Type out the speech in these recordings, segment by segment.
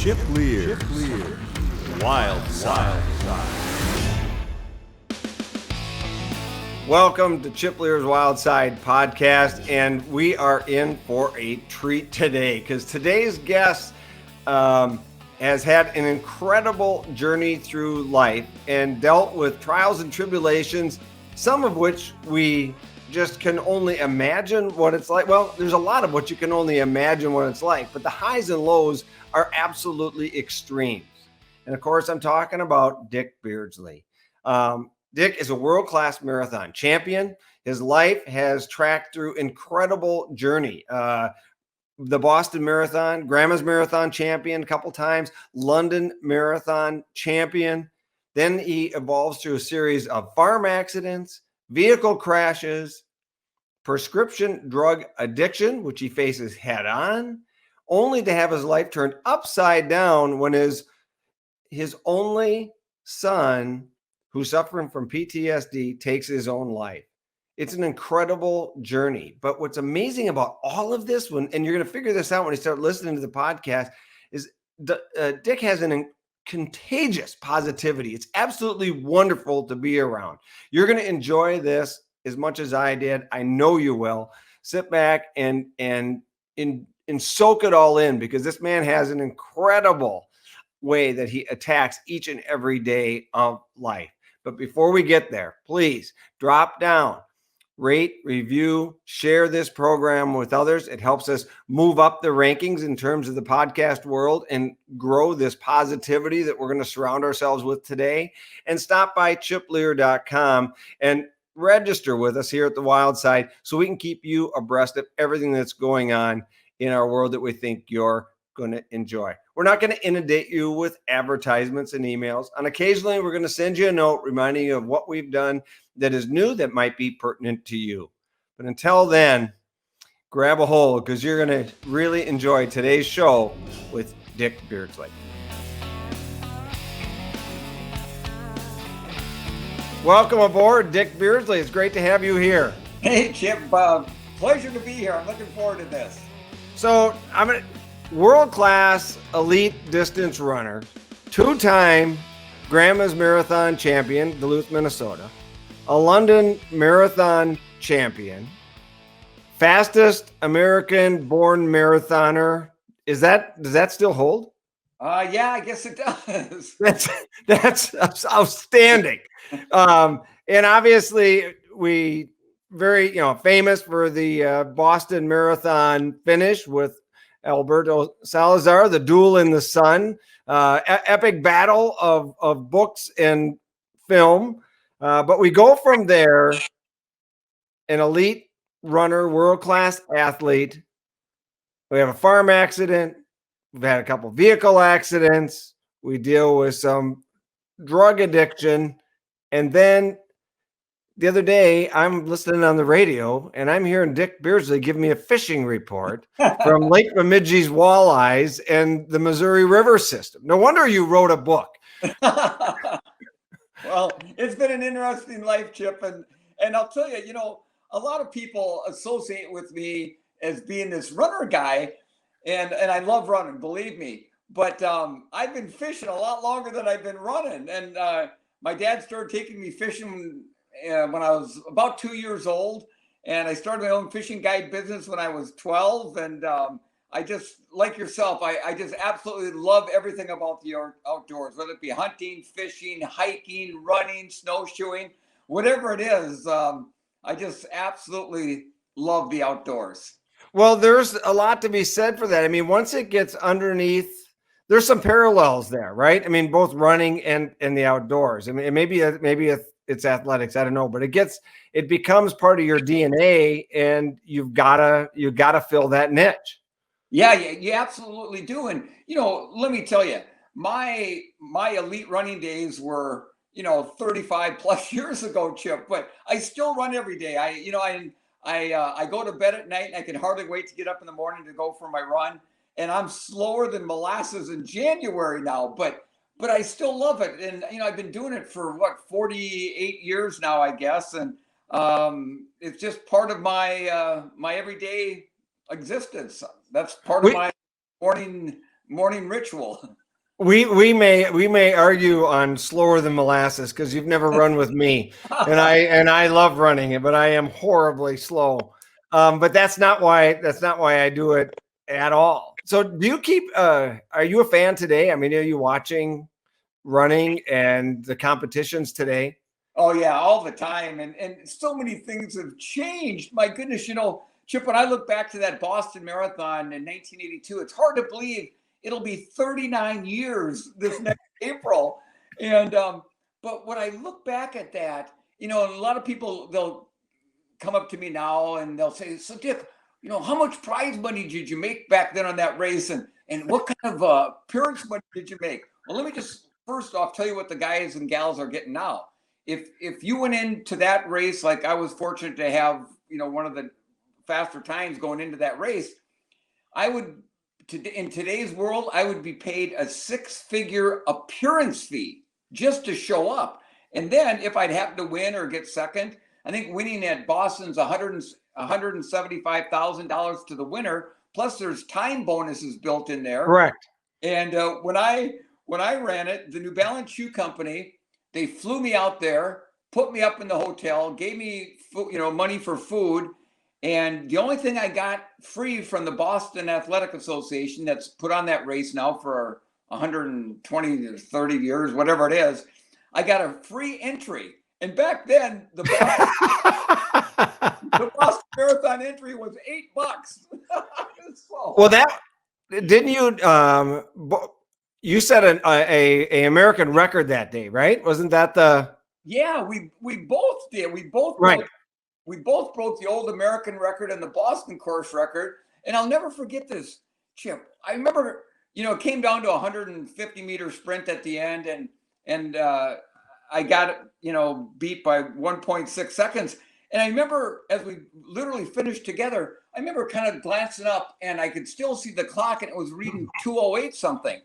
Chip Leer. Wildside. Welcome to Chip Leer's Wildside podcast, and we are in for a treat today because today's guest has had an incredible journey through life and dealt with trials and tribulations, some of which we just can only imagine what it's like. Well, there's a lot of what you can only imagine what it's like, but the highs and lows are absolutely extremes. And of course, I'm talking about Dick Beardsley. Dick is a world-class marathon champion. His life has tracked through incredible journey. The Boston Marathon, Grandma's Marathon champion a couple times, London Marathon champion. Then he evolves through a series of farm accidents, vehicle crashes, prescription drug addiction, which he faces head on, only to have his life turned upside down when his only son, who's suffering from PTSD, takes his own life. It's an incredible journey. But what's amazing about all of this, and you're going to figure this out when you start listening to the podcast, is Dick has an contagious positivity. It's absolutely wonderful to be around. You're going to enjoy this as much as I did. I know you will. Sit back and soak it all in, because this man has an incredible way that he attacks each and every day of life. But before we get there, please drop down, rate, review, share this program with others. It helps us move up the rankings in terms of the podcast world and grow this positivity that we're going to surround ourselves with today. And stop by chipleer.com and register with us here at the Wildside so we can keep you abreast of everything that's going on in our world that we think you're going to enjoy. We're not going to inundate you with advertisements and emails. And occasionally we're going to send you a note reminding you of what we've done that is new that might be pertinent to you. But until then, grab a hold, because you're going to really enjoy today's show with Dick Beardsley. Welcome aboard, Dick Beardsley. It's great to have you here. Hey, Chip. Pleasure to be here. I'm looking forward to this. So I'm a world-class elite distance runner, two-time Grandma's Marathon champion, Duluth, Minnesota, a London Marathon champion, fastest American-born marathoner. Does that still hold? Yeah, I guess it does. That's outstanding. And obviously we very, famous for the Boston Marathon finish with Alberto Salazar, the Duel in the Sun, epic battle of books and film. But we go from there, an elite runner, world-class athlete. We have a farm accident. We've had a couple vehicle accidents. We deal with some drug addiction. And then the other day, I'm listening on the radio, and I'm hearing Dick Beardsley give me a fishing report from Lake Bemidji's walleyes and the Missouri River system. No wonder you wrote a book. Well, it's been an interesting life, Chip. And I'll tell you, a lot of people associate with me as being this runner guy, and I love running, believe me. But I've been fishing a lot longer than I've been running. And my dad started taking me fishing when I was about 2 years old, and I started my own fishing guide business when I was 12. And I just, like yourself, I just absolutely love everything about the outdoors, whether it be hunting, fishing, hiking, running, snowshoeing, whatever it is. I just absolutely love the outdoors. Well, there's a lot to be said for that. I mean, once it gets underneath, there's some parallels there, right? I mean, both running and the outdoors. I mean, maybe it's athletics, I don't know, but it becomes part of your DNA, and you've gotta fill that niche. Yeah, you absolutely do. And let me tell you, my elite running days were 35 plus years ago, Chip. But I still run every day. I go to bed at night, and I can hardly wait to get up in the morning to go for my run. And I'm slower than molasses in January now, but I still love it. And I've been doing it for 48 years now, I guess. And it's just part of my my everyday existence. That's part of my morning morning ritual. We may argue on slower than molasses because you've never run with me, and I love running, but I am horribly slow. But that's not why I do it at all. So do you keep? Are you a fan today? I mean, are you watching running and the competitions today? Oh yeah, all the time. And so many things have changed. My goodness, Chip, when I look back to that Boston Marathon in 1982, it's hard to believe it'll be 39 years this next April. And but when I look back at that, a lot of people, they'll come up to me now and they'll say, "So Dick, how much prize money did you make back then on that race? And what kind of appearance money did you make?" Well, let me just first off tell you what the guys and gals are getting now. If you went into that race, like I was fortunate to have, one of the faster times going into that race, I would, in today's world, I would be paid a 6-figure appearance fee just to show up. And then if I'd happen to win or get second, I think winning at Boston's $175,000 to the winner. Plus, there's time bonuses built in there. Correct. And when I ran it, the New Balance Shoe Company, they flew me out there, put me up in the hotel, gave me money for food, and the only thing I got free from the Boston Athletic Association that's put on that race now for 120 or 30 years, whatever it is, I got a free entry. And back then, the Boston Marathon entry was $8. So, well, that didn't you? You set an American record that day, right? Wasn't that the? Yeah, we both did. We both broke the old American record and the Boston course record. And I'll never forget this, Chip. I remember, it came down to a 150-meter sprint at the end, and I got, beat by 1.6 seconds. And I remember as we literally finished together, I remember kind of glancing up and I could still see the clock and it was reading 2:08 something.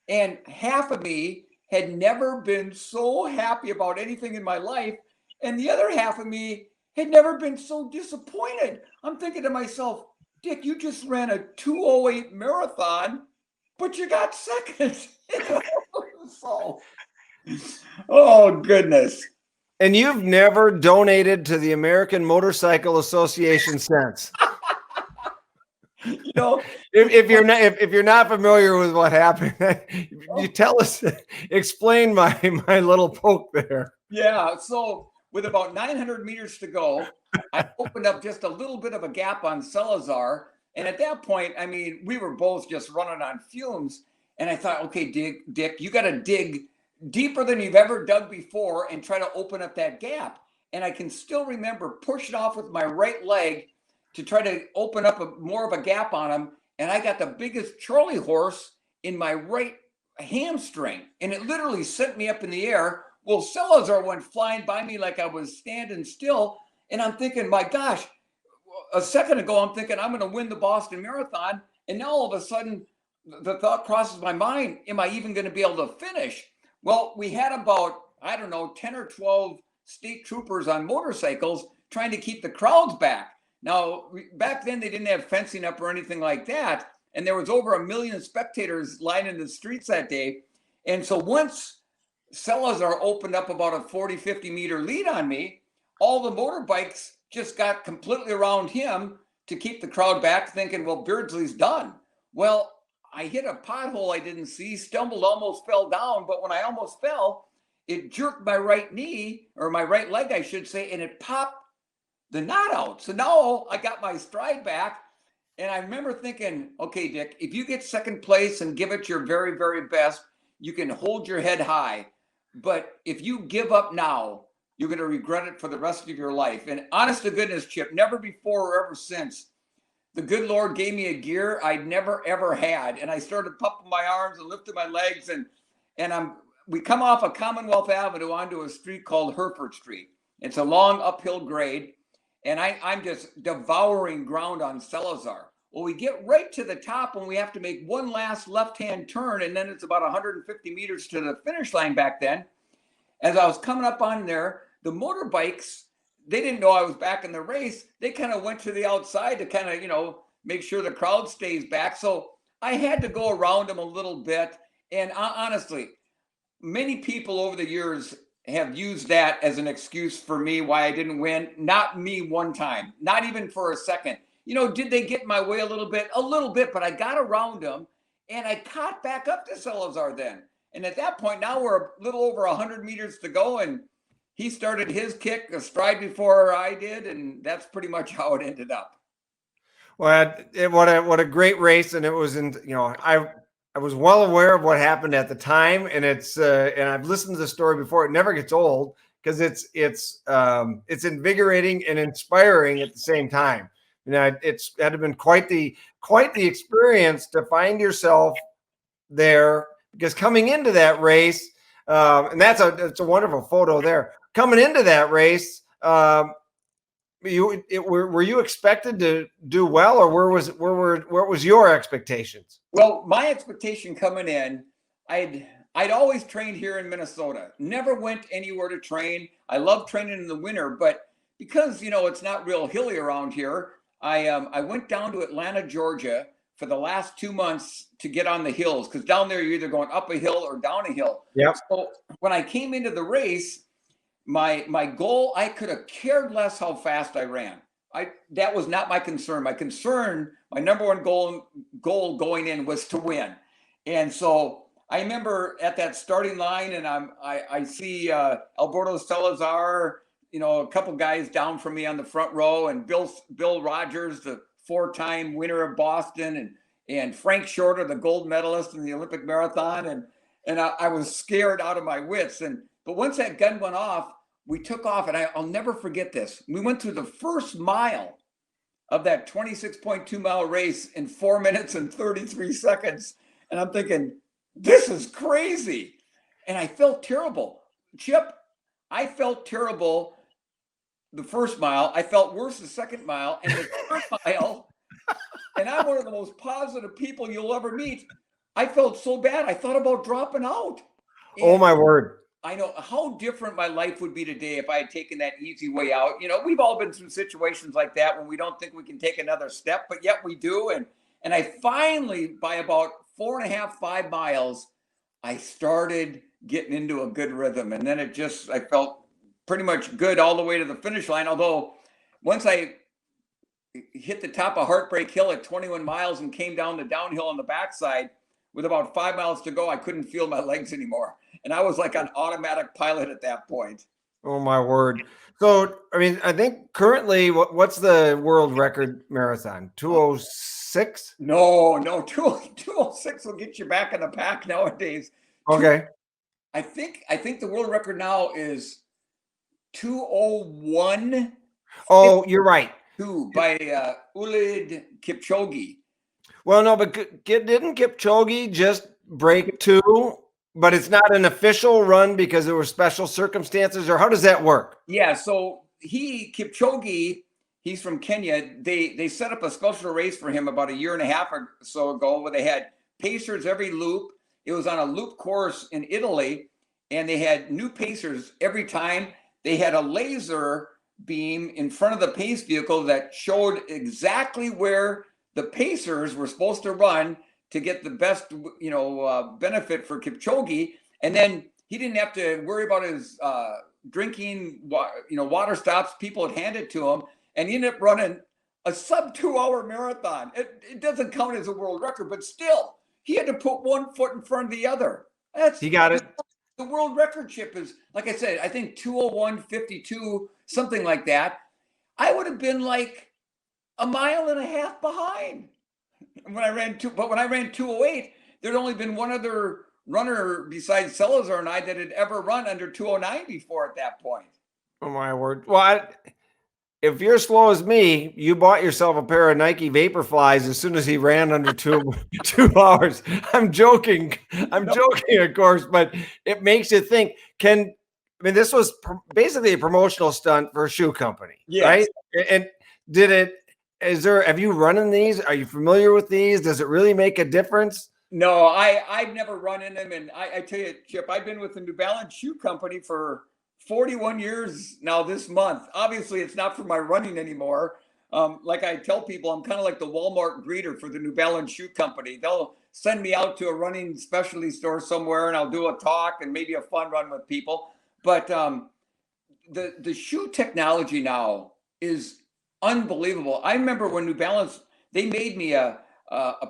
And half of me had never been so happy about anything in my life. And the other half of me had never been so disappointed. I'm thinking to myself, Dick, you just ran a 2:08 marathon, but you got second. So, oh, goodness. And you've never donated to the American Motorcycle Association since. If you're not familiar with what happened, you tell us, explain my little poke there. Yeah. So with about 900 meters to go, I opened up just a little bit of a gap on Salazar. And at that point, I mean, we were both just running on fumes. And I thought, okay, Dick, you got to dig deeper than you've ever dug before and try to open up that gap. And I can still remember pushing off with my right leg to try to open up more of a gap on him. And I got the biggest Charlie horse in my right hamstring. And it literally sent me up in the air. Well, Salazar went flying by me like I was standing still. And I'm thinking, my gosh, a second ago, I'm thinking I'm going to win the Boston Marathon. And now all of a sudden, the thought crosses my mind, am I even going to be able to finish? Well, we had about, 10 or 12 state troopers on motorcycles trying to keep the crowds back. Now, back then, they didn't have fencing up or anything like that. And there was over 1 million spectators lining the streets that day. And so once Salazar opened up about a 40, 50-meter lead on me, all the motorbikes just got completely around him to keep the crowd back, thinking, well, Beardsley's done. Well, I hit a pothole I didn't see, stumbled, almost fell down. But when I almost fell, it jerked my right knee, or my right leg, I should say, and it popped the knot out. So now I got my stride back. And I remember thinking, okay, Dick, if you get second place and give it your very, very best, you can hold your head high. But if you give up now, you're going to regret it for the rest of your life. And honest to goodness, Chip, never before or ever since, the good Lord gave me a gear I'd never, ever had. And I started pumping my arms and lifting my legs. And we come off a Commonwealth Avenue onto a street called Hereford Street. It's a long uphill grade. And I'm just devouring ground on Salazar. Well, we get right to the top and we have to make one last left-hand turn. And then it's about 150 meters to the finish line back then. As I was coming up on there, the motorbikes, they didn't know I was back in the race. They kind of went to the outside to kind of, make sure the crowd stays back. So I had to go around him a little bit. And honestly, many people over the years have used that as an excuse for me why I didn't win. Not me one time, not even for a second. Did they get my way a little bit? A little bit, but I got around them and I caught back up to Salazar then. And at that point, now we're a little over 100 meters to go. And he started his kick a stride before I did. And that's pretty much how it ended up. Well, what a great race. And it was I was well aware of what happened at the time, and and I've listened to the story before. It never gets old because it's invigorating and inspiring at the same time. It's had to been quite the experience to find yourself there, because coming into that race, and it's a wonderful photo there. Coming into that race, were you expected to do well, or where was your expectations? Well, my expectation coming in, I'd always trained here in Minnesota. Never went anywhere to train. I love training in the winter, but because it's not real hilly around here, I went down to Atlanta, Georgia for the last 2 months to get on the hills, because down there you're either going up a hill or down a hill. Yeah. So when I came into the race, my goal, I could have cared less how fast I ran. That was not my concern. My number one goal going in was to win. And so I remember at that starting line, and I see Alberto Salazar, a couple guys down from me on the front row, and Bill Rogers, the 4-time winner of Boston, and Frank Shorter, the gold medalist in the Olympic marathon, and I was scared out of my wits. But once that gun went off, we took off, and I'll never forget this. We went through the first mile of that 26.2 mile race in 4 minutes and 33 seconds. And I'm thinking, this is crazy. And I felt terrible. Chip, I felt terrible the first mile. I felt worse the second mile, and the third mile, and I'm one of the most positive people you'll ever meet. I felt so bad. I thought about dropping out. Oh, my word. I know how different my life would be today if I had taken that easy way out. We've all been through situations like that when we don't think we can take another step, but yet we do. And I finally, by about 4.5, 5 miles, I started getting into a good rhythm. And then I felt pretty much good all the way to the finish line. Although once I hit the top of Heartbreak Hill at 21 miles and came down the downhill on the backside with about 5 miles to go, I couldn't feel my legs anymore. And I was like on automatic pilot at that point. Oh, my word. So, I think currently, what's the world record marathon? 206? No, 206 will get you back in the pack nowadays. Okay. I think the world record now is 201. Oh, you're right. By Ulid Kipchoge. Well, no, but didn't Kipchoge just break 2? But it's not an official run because there were special circumstances, or how does that work? Yeah, so Kipchoge, he's from Kenya. They set up a special race for him about 1.5 years or so ago, where they had pacers every loop. It was on a loop course in Italy, and they had new pacers every time. They had a laser beam in front of the pace vehicle that showed exactly where the pacers were supposed to run to get the best, benefit for Kipchoge. And then he didn't have to worry about his drinking, water stops. People had handed to him, and he ended up running a sub 2 hour marathon. It doesn't count as a world record, but still, he had to put one foot in front of the other. He got it. The world record, Chip, is, like I said, I think 201.52, something like that. I would have been like 1.5 miles behind when I ran 208. There'd only been one other runner besides Salazar and I that had ever run under 209 before at that point. Oh, my word. Well, if you're slow as me, you bought yourself a pair of Nike Vaporflies as soon as he ran under 2 hours. I'm joking. Joking, of course, but it makes you think. This was basically a promotional stunt for a shoe company, yes. Right? And have you run in these? Are you familiar with these? Does it really make a difference? No, I've never run in them. And I tell you, Chip, I've been with the New Balance shoe company for 41 years now this month. Obviously, it's not for my running anymore, Like I tell people, I'm kind of like the Walmart greeter for the New Balance shoe company. They'll send me out to a running specialty store somewhere, and I'll do a talk and maybe a fun run with people. But the shoe technology now is unbelievable. I remember when New Balance, they made me a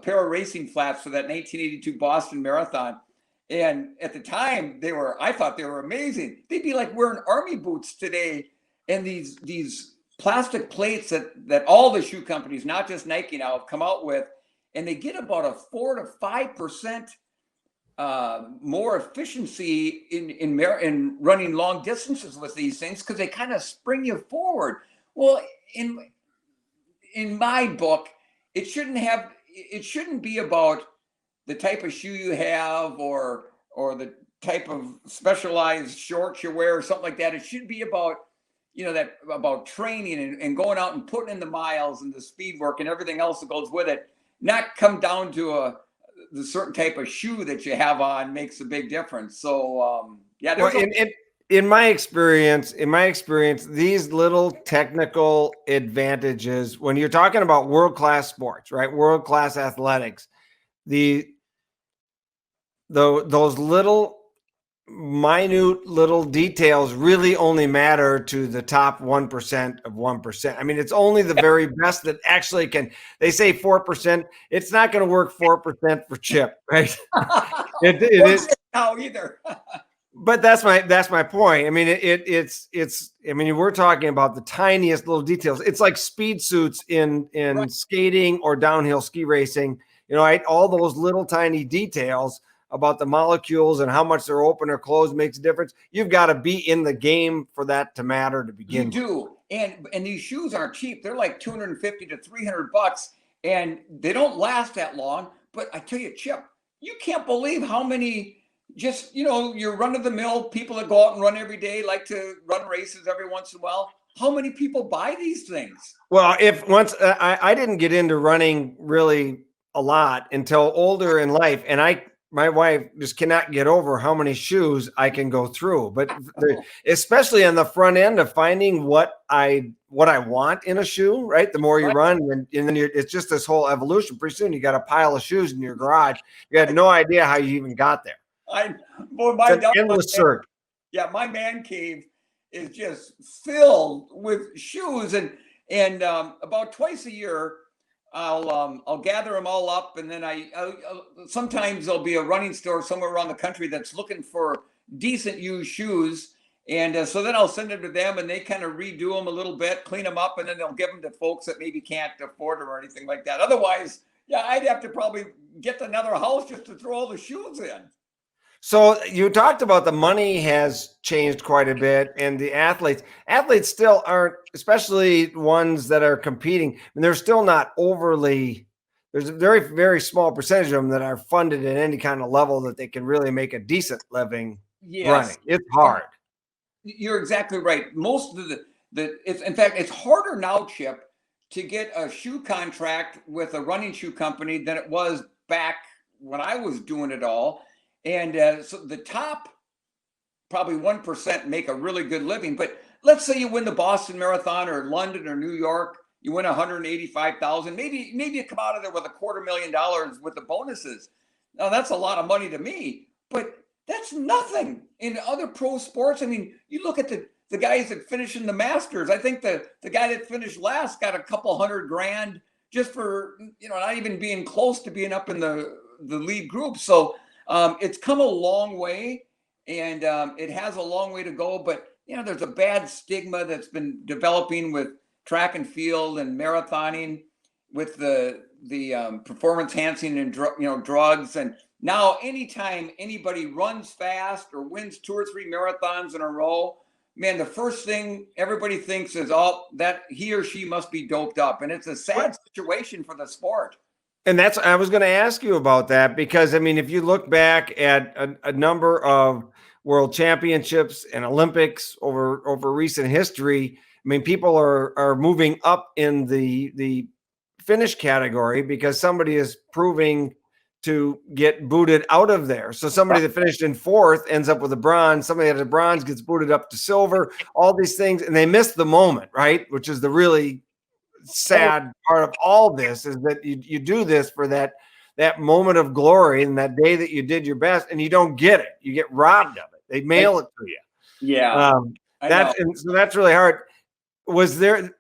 pair of racing flats for that 1982 Boston Marathon. And at the time, I thought they were amazing. They'd be like wearing army boots today, and these plastic plates that all the shoe companies, not just Nike now, have come out with, and they get about a 4 to 5% more efficiency in running long distances with these things, because they kind of spring you forward. Well, in my book, it shouldn't be about the type of shoe you have or the type of specialized shorts you wear or something like that. It should be about about training and going out and putting in the miles and the speed work and everything else that goes with it. Not come down to the certain type of shoe that you have on makes a big difference. So in my experience, these little technical advantages, when you're talking about world-class sports, right? World-class athletics, those little minute little details really only matter to the top 1% of 1%. I mean, it's only the very best that actually can. They say 4%. It's not going to work 4% for Chip, right? it is now either. But that's my point. I mean, it's. I mean, we're talking about the tiniest little details. It's like speed suits in right. Skating or downhill ski racing. All those little tiny details about the molecules and how much they're open or closed makes a difference. You've got to be in the game for that to matter to begin. You do. And these shoes aren't cheap. They're like $250 to $300, and they don't last that long. But I tell you, Chip, you can't believe how many just, your run-of-the-mill people that go out and run every day, like to run races every once in a while. How many people buy these things? Well, I didn't get into running really a lot until older in life, and my wife just cannot get over how many shoes I can go through, but especially on the front end of finding what I want in a shoe, right? The more you run, and then it's just this whole evolution. Pretty soon you got a pile of shoes in your garage. You had no idea how you even got there. Endless search. Yeah, my man cave is just filled with shoes, and about twice a year, I'll gather them all up, and then sometimes there'll be a running store somewhere around the country that's looking for decent used shoes, and so then I'll send them to them, and they kind of redo them a little bit, clean them up, and then they'll give them to folks that maybe can't afford them or anything like that. Otherwise, I'd have to probably get another house just to throw all the shoes in. So you talked about the money has changed quite a bit, and the athletes still aren't, especially ones that are competing, and they're still not overly. There's a very, very small percentage of them that are funded at any kind of level that they can really make a decent living running. It's hard. You're exactly right. Most of in fact, it's harder now, Chip, to get a shoe contract with a running shoe company than it was back when I was doing it all. And so the top probably 1% make a really good living. But let's say you win the Boston Marathon or London or New York, you win $185,000. Maybe you come out of there with $250,000 with the bonuses. Now that's a lot of money to me, but that's nothing in other pro sports. I mean, you look at the guys that finish in the Masters. I think the guy that finished last got a couple $100,000 just for not even being close to being up in the lead group. So. It's come a long way, and it has a long way to go. But there's a bad stigma that's been developing with track and field and marathoning, with the performance enhancing and drugs. And now, anytime anybody runs fast or wins 2 or 3 marathons in a row, man, the first thing everybody thinks is, that he or she must be doped up, and it's a sad situation for the sport. And I was going to ask you about that, because, I mean, if you look back at a number of world championships and Olympics over recent history, I mean, people are moving up in the finish category because somebody is proving to get booted out of there. So somebody that finished in 4th ends up with a bronze. Somebody that had a bronze gets booted up to silver, all these things, and they miss the moment, right? Which is the really sad part of all this is that you do this for that moment of glory and that day that you did your best, and you don't get it. You get robbed of it. They mail it to you. Yeah. So that's really hard. Was there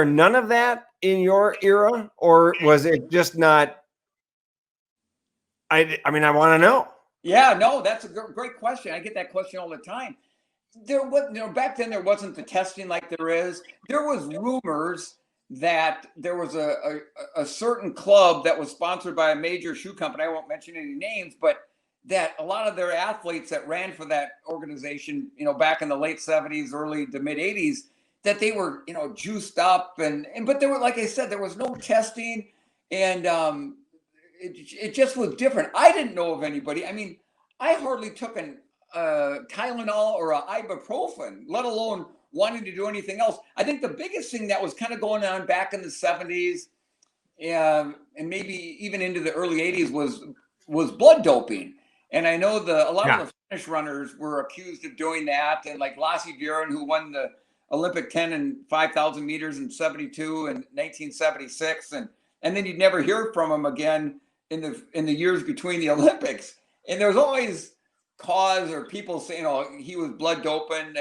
none of that in your era, or was it just not? I mean, I want to know. Yeah, no, that's a great question. I get that question all the time. There was, back then there wasn't the testing like there is. There was rumors that there was a certain club that was sponsored by a major shoe company. I won't mention any names, but that a lot of their athletes that ran for that organization, back in the late 70s, early to mid 80s, that they were, juiced up but there were, like I said, there was no testing, and it just was different. I didn't know of anybody. I mean, I hardly took an Tylenol or a ibuprofen, let alone wanting to do anything else. I think the biggest thing that was kind of going on back in the 70s and maybe even into the early 80s was blood doping. And I know a lot of the Finnish runners were accused of doing that. And like Lassi Viren, who won the Olympic 10 and 5,000 meters in 72 and 1976. And then you'd never hear from him again in the years between the Olympics. And there was always cause or people saying, he was blood doping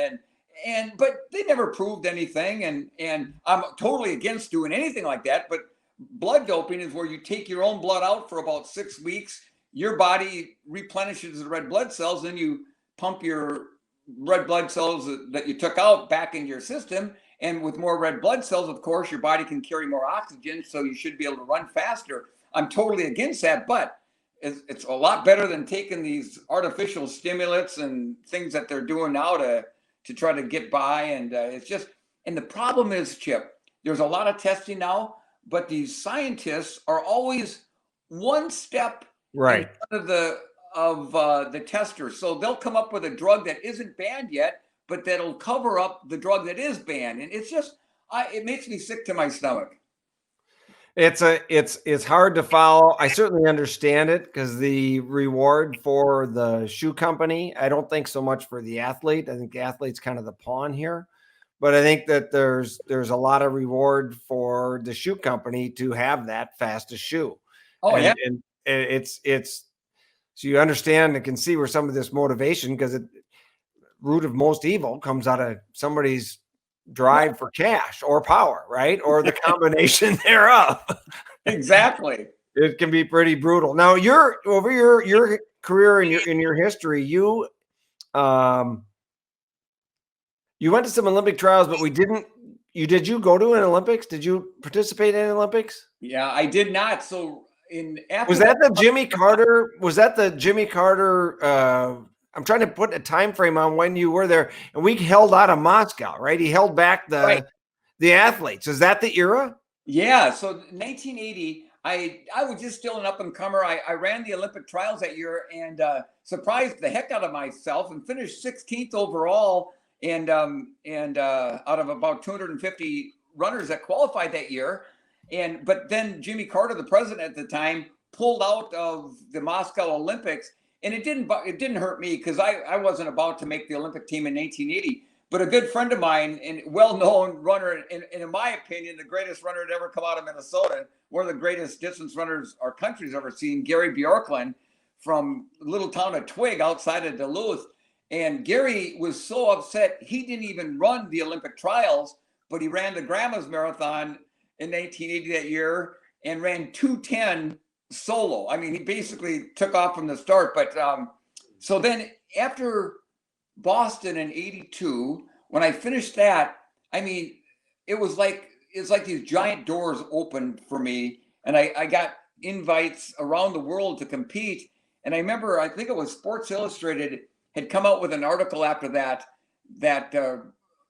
but they never proved anything. And I'm totally against doing anything like that. But blood doping is where you take your own blood out for about 6 weeks. Your body replenishes the red blood cells, then you pump your red blood cells that you took out back into your system. And with more red blood cells, of course, your body can carry more oxygen, so you should be able to run faster. I'm totally against that, but it's a lot better than taking these artificial stimulants and things that they're doing now to try to get by. And and the problem is, Chip, there's a lot of testing now, but these scientists are always one step right in front of the testers. So they'll come up with a drug that isn't banned yet, but that'll cover up the drug that is banned. And it's just, it makes me sick to my stomach. It's hard to follow. I certainly understand it because the reward for the shoe company, I don't think so much for the athlete. I think the athlete's kind of the pawn here, but I think that there's a lot of reward for the shoe company to have that fastest shoe. And it's so you understand and can see where some of this motivation, because the root of most evil comes out of somebody's drive for cash or power, right? Or the combination thereof. Exactly. It can be pretty brutal. Now, over your career and in your history, you went to some Olympic trials, but did you go to an Olympics? Did you participate in Olympics? Yeah, I did not. So was that the Jimmy Carter? I'm trying to put a time frame on when you were there, and we held out of Moscow, right? He held back the athletes. Is that the era? Yeah. So 1980, I was just still an up and comer. I ran the Olympic trials that year and surprised the heck out of myself and finished 16th overall and out of about 250 runners that qualified that year. But then Jimmy Carter, the president at the time, pulled out of the Moscow Olympics. And it didn't hurt me because I wasn't about to make the Olympic team in 1980. But a good friend of mine and well-known runner, and in my opinion, the greatest runner to ever come out of Minnesota, one of the greatest distance runners our country's ever seen, Gary Bjorklund, from the little town of Twig outside of Duluth. And Gary was so upset, he didn't even run the Olympic trials, but he ran the Grandma's Marathon in 1980 that year and ran 2:10 solo. I mean, he basically took off from the start. But so then after Boston in 82, when I finished that, I mean, it's like these giant doors opened for me, and I got invites around the world to compete. And I remember, I think it was Sports Illustrated had come out with an article after that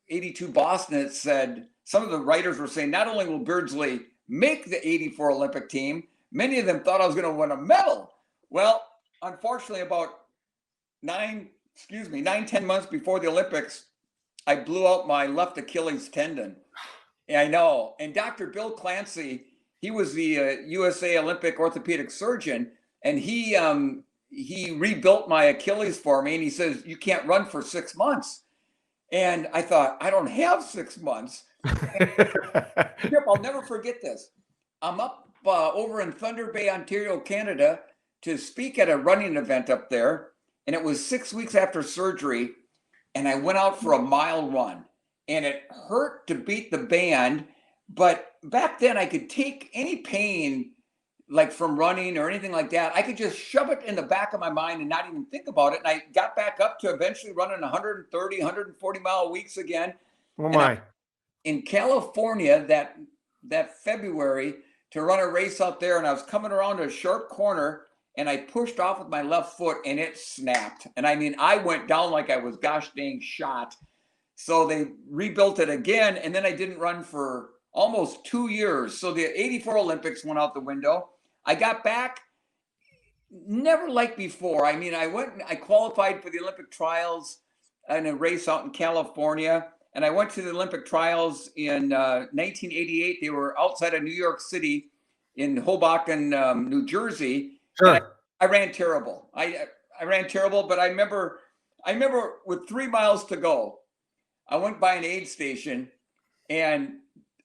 82 Boston, it said, some of the writers were saying, not only will Beardsley make the 84 Olympic team, many of them thought I was going to win a medal. Well, unfortunately, about 10 months before the Olympics, I blew out my left Achilles tendon. Yeah, I know. And Dr. Bill Clancy, he was the USA Olympic orthopedic surgeon, and he rebuilt my Achilles for me. And he says, you can't run for 6 months. And I thought, I don't have 6 months. Chip, I'll never forget this. I'm up over in Thunder Bay, Ontario, Canada, to speak at a running event up there. And it was 6 weeks after surgery. And I went out for a mile run. And it hurt to beat the band. But back then, I could take any pain, like from running or anything like that. I could just shove it in the back of my mind and not even think about it. And I got back up to eventually running 130, 140 mile weeks again. Oh my. In California that February to run a race out there, and I was coming around a sharp corner and I pushed off with my left foot and it snapped. And I mean, I went down like I was gosh dang shot. So they rebuilt it again, and then I didn't run for almost 2 years. So the 84 Olympics went out the window. I got back, never like before. I mean, I qualified for the Olympic trials in a race out in California. And I went to the Olympic trials in 1988. They were outside of New York City in Hoboken, New Jersey. Sure. I ran terrible. I ran terrible, but I remember with 3 miles to go, I went by an aid station and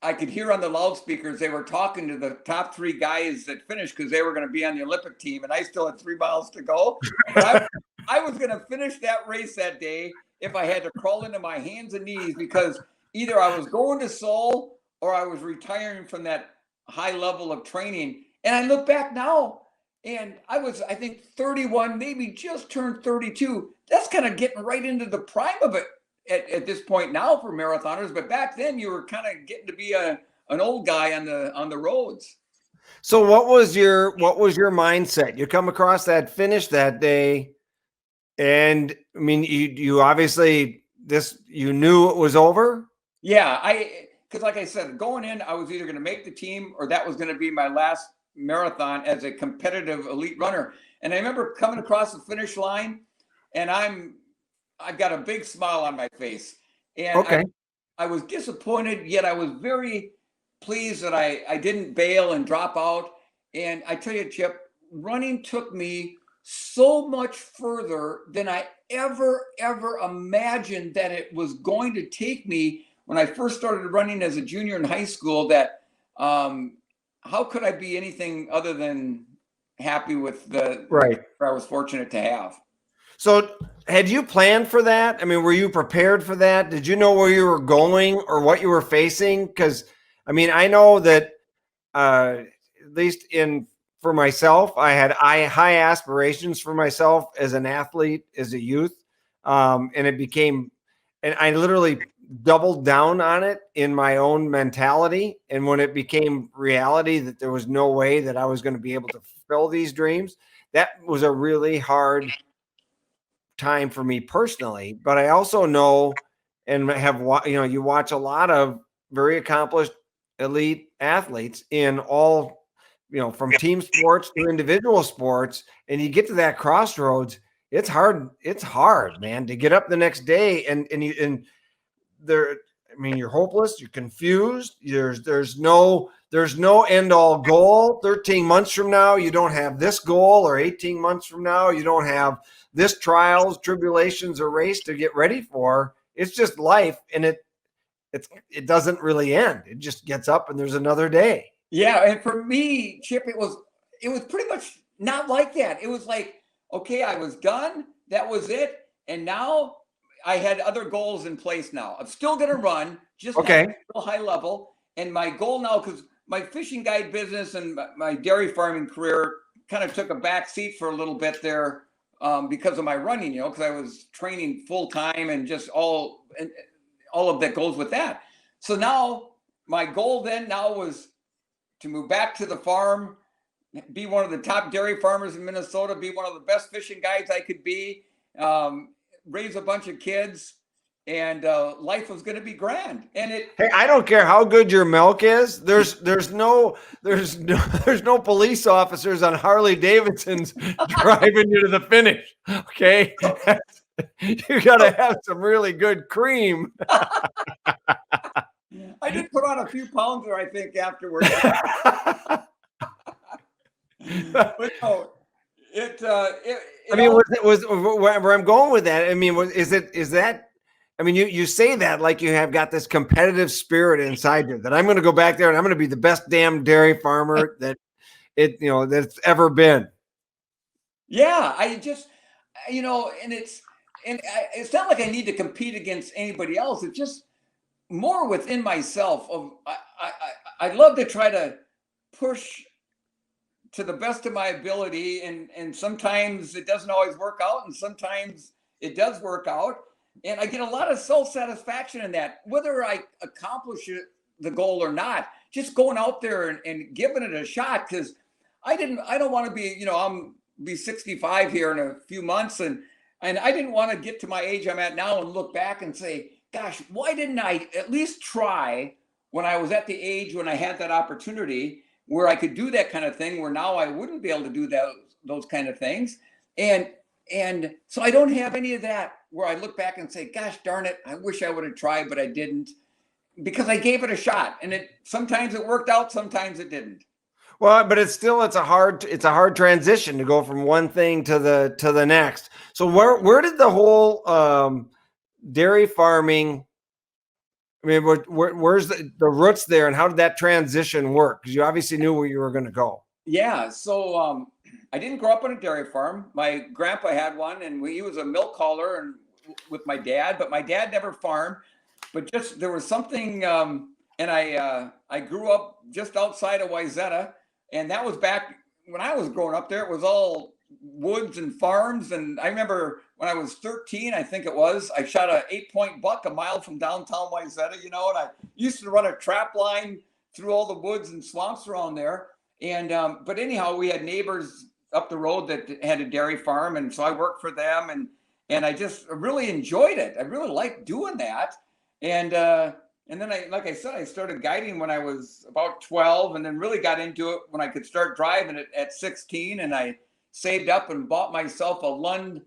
I could hear on the loudspeakers, they were talking to the top 3 guys that finished because they were going to be on the Olympic team. And I still had 3 miles to go. But I was going to finish that race that day if I had to crawl into my hands and knees, because either I was going to Seoul or I was retiring from that high level of training. And I look back now and I think 31, maybe just turned 32. That's kind of getting right into the prime of it at this point now for marathoners. But back then you were kind of getting to be an old guy on the roads. So what was your mindset? You come across that finish that day, and I mean, you obviously you knew it was over. Yeah, because like I said, going in, I was either going to make the team or that was going to be my last marathon as a competitive elite runner. And I remember coming across the finish line, and I've got a big smile on my face. And okay. I was disappointed, yet I was very pleased that I didn't bail and drop out. And I tell you, Chip, running took me so much further than I ever imagined that it was going to take me when I first started running as a junior in high school. That how could I be anything other than happy with the right I was fortunate to have. So had you planned for that? I mean, were you prepared for that? Did you know where you were going or what you were facing? Because I mean, I know that at least for myself, I had high aspirations for myself as an athlete, as a youth. And I literally doubled down on it in my own mentality. And when it became reality that there was no way that I was going to be able to fulfill these dreams, that was a really hard time for me personally. But I also know and have, you watch a lot of very accomplished elite athletes in all, from team sports to individual sports, and you get to that crossroads. It's hard, man, to get up the next day and you're hopeless, you're confused. There's no end all goal. 13 months from now, you don't have this goal, or 18 months from now, you don't have this trials, tribulations, or race to get ready for. It's just life, and it doesn't really end. It just gets up and there's another day. Yeah, and for me, Chip, it was pretty much not like that. It was like, okay, I was done. That was it. And now I had other goals in place now. I'm still going to run, just okay, at a high level. And my goal now, because my fishing guide business and my dairy farming career kind of took a back seat for a little bit there because of my running, because I was training full time and just all of that goes with that. So now my goal now was to move back to the farm, be one of the top dairy farmers in Minnesota, be one of the best fishing guides I could be, raise a bunch of kids, and life was going to be grand. And hey, I don't care how good your milk is. There's no police officers on Harley Davidsons driving you to the finish. Okay, you got to have some really good cream. I did put on a few pounds there, I think, afterwards. But no, I mean, was where I'm going with that? I mean, is that I mean, you say that like you have got this competitive spirit inside you that I'm going to go back there and I'm going to be the best damn dairy farmer that's ever been. Yeah, I just, and it's not like I need to compete against anybody else. It's just more within myself. I love to try to push to the best of my ability, and sometimes it doesn't always work out, and sometimes it does work out, and I get a lot of self-satisfaction in that, whether I accomplish the goal or not. Just going out there and giving it a shot, because I don't want to be, I'm be 65 here in a few months, and I didn't want to get to my age I'm at now and look back and say, gosh, why didn't I at least try when I was at the age when I had that opportunity where I could do that kind of thing, where now I wouldn't be able to do those kind of things. And so I don't have any of that where I look back and say, gosh darn it, I wish I would have tried, but I didn't, because I gave it a shot. And sometimes it worked out, sometimes it didn't. Well, but it's a hard transition to go from one thing to the next. So where did the whole dairy farming, I mean, where's the roots there, and how did that transition work? Because you obviously knew where you were going to go. Yeah, so I didn't grow up on a dairy farm. My grandpa had one, and he was a milk hauler and with my dad, but my dad never farmed. But just there was something, and I grew up just outside of Wayzata, and that was back when I was growing up there. It was all woods and farms, and I remember when I was 13, I think it was, I shot a 8-point buck a mile from downtown Wayzata, and I used to run a trap line through all the woods and swamps around there. And but anyhow, we had neighbors up the road that had a dairy farm, and so I worked for them, and I just really enjoyed it. I really liked doing that. And then like I said, I started guiding when I was about 12, and then really got into it when I could start driving it at 16, and I saved up and bought myself a Lund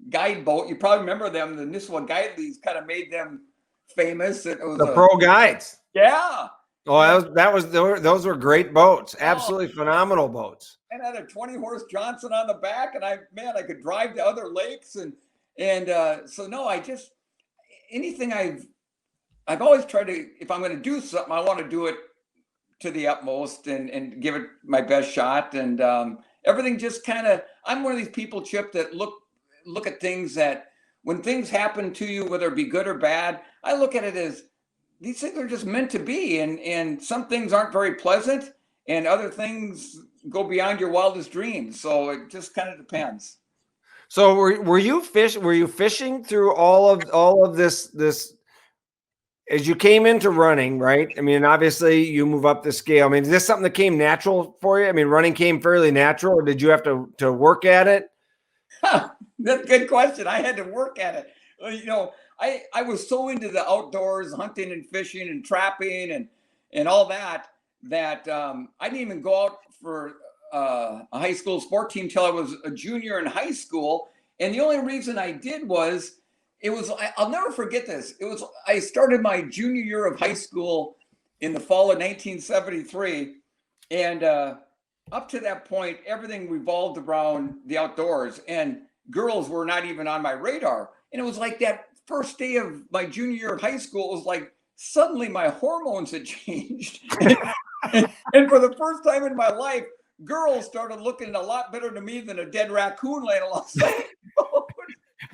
guide boat. You probably remember them. The Nisswa Guideleys kind of made them famous. It was the Pro Guides. Yeah. Oh, those were great boats. Absolutely phenomenal boats. And had a 20-horse Johnson on the back, and I could drive to other lakes, and so no, anything I've always tried to, if I'm going to do something, I want to do it to the utmost and give it my best shot. And everything just kind of, I'm one of these people, Chip, that look at things that when things happen to you, whether it be good or bad, I look at it as these things are just meant to be. And some things aren't very pleasant, and other things go beyond your wildest dreams. So it just kind of depends. So were you fishing through all of this as you came into running, right? I mean, obviously you move up the scale. I mean, is this something that came natural for you? I mean, running came fairly natural, or did you have to work at it? That's a good question. I had to work at it. I was so into the outdoors, hunting and fishing and trapping and all that I didn't even go out for a high school sport team till I was a junior in high school. And the only reason I did was, I'll never forget this. I started my junior year of high school in the fall of 1973. And up to that point, everything revolved around the outdoors, and girls were not even on my radar. And it was like that first day of my junior year of high school, it was like suddenly my hormones had changed. and for the first time in my life, girls started looking a lot better to me than a dead raccoon laying alongside.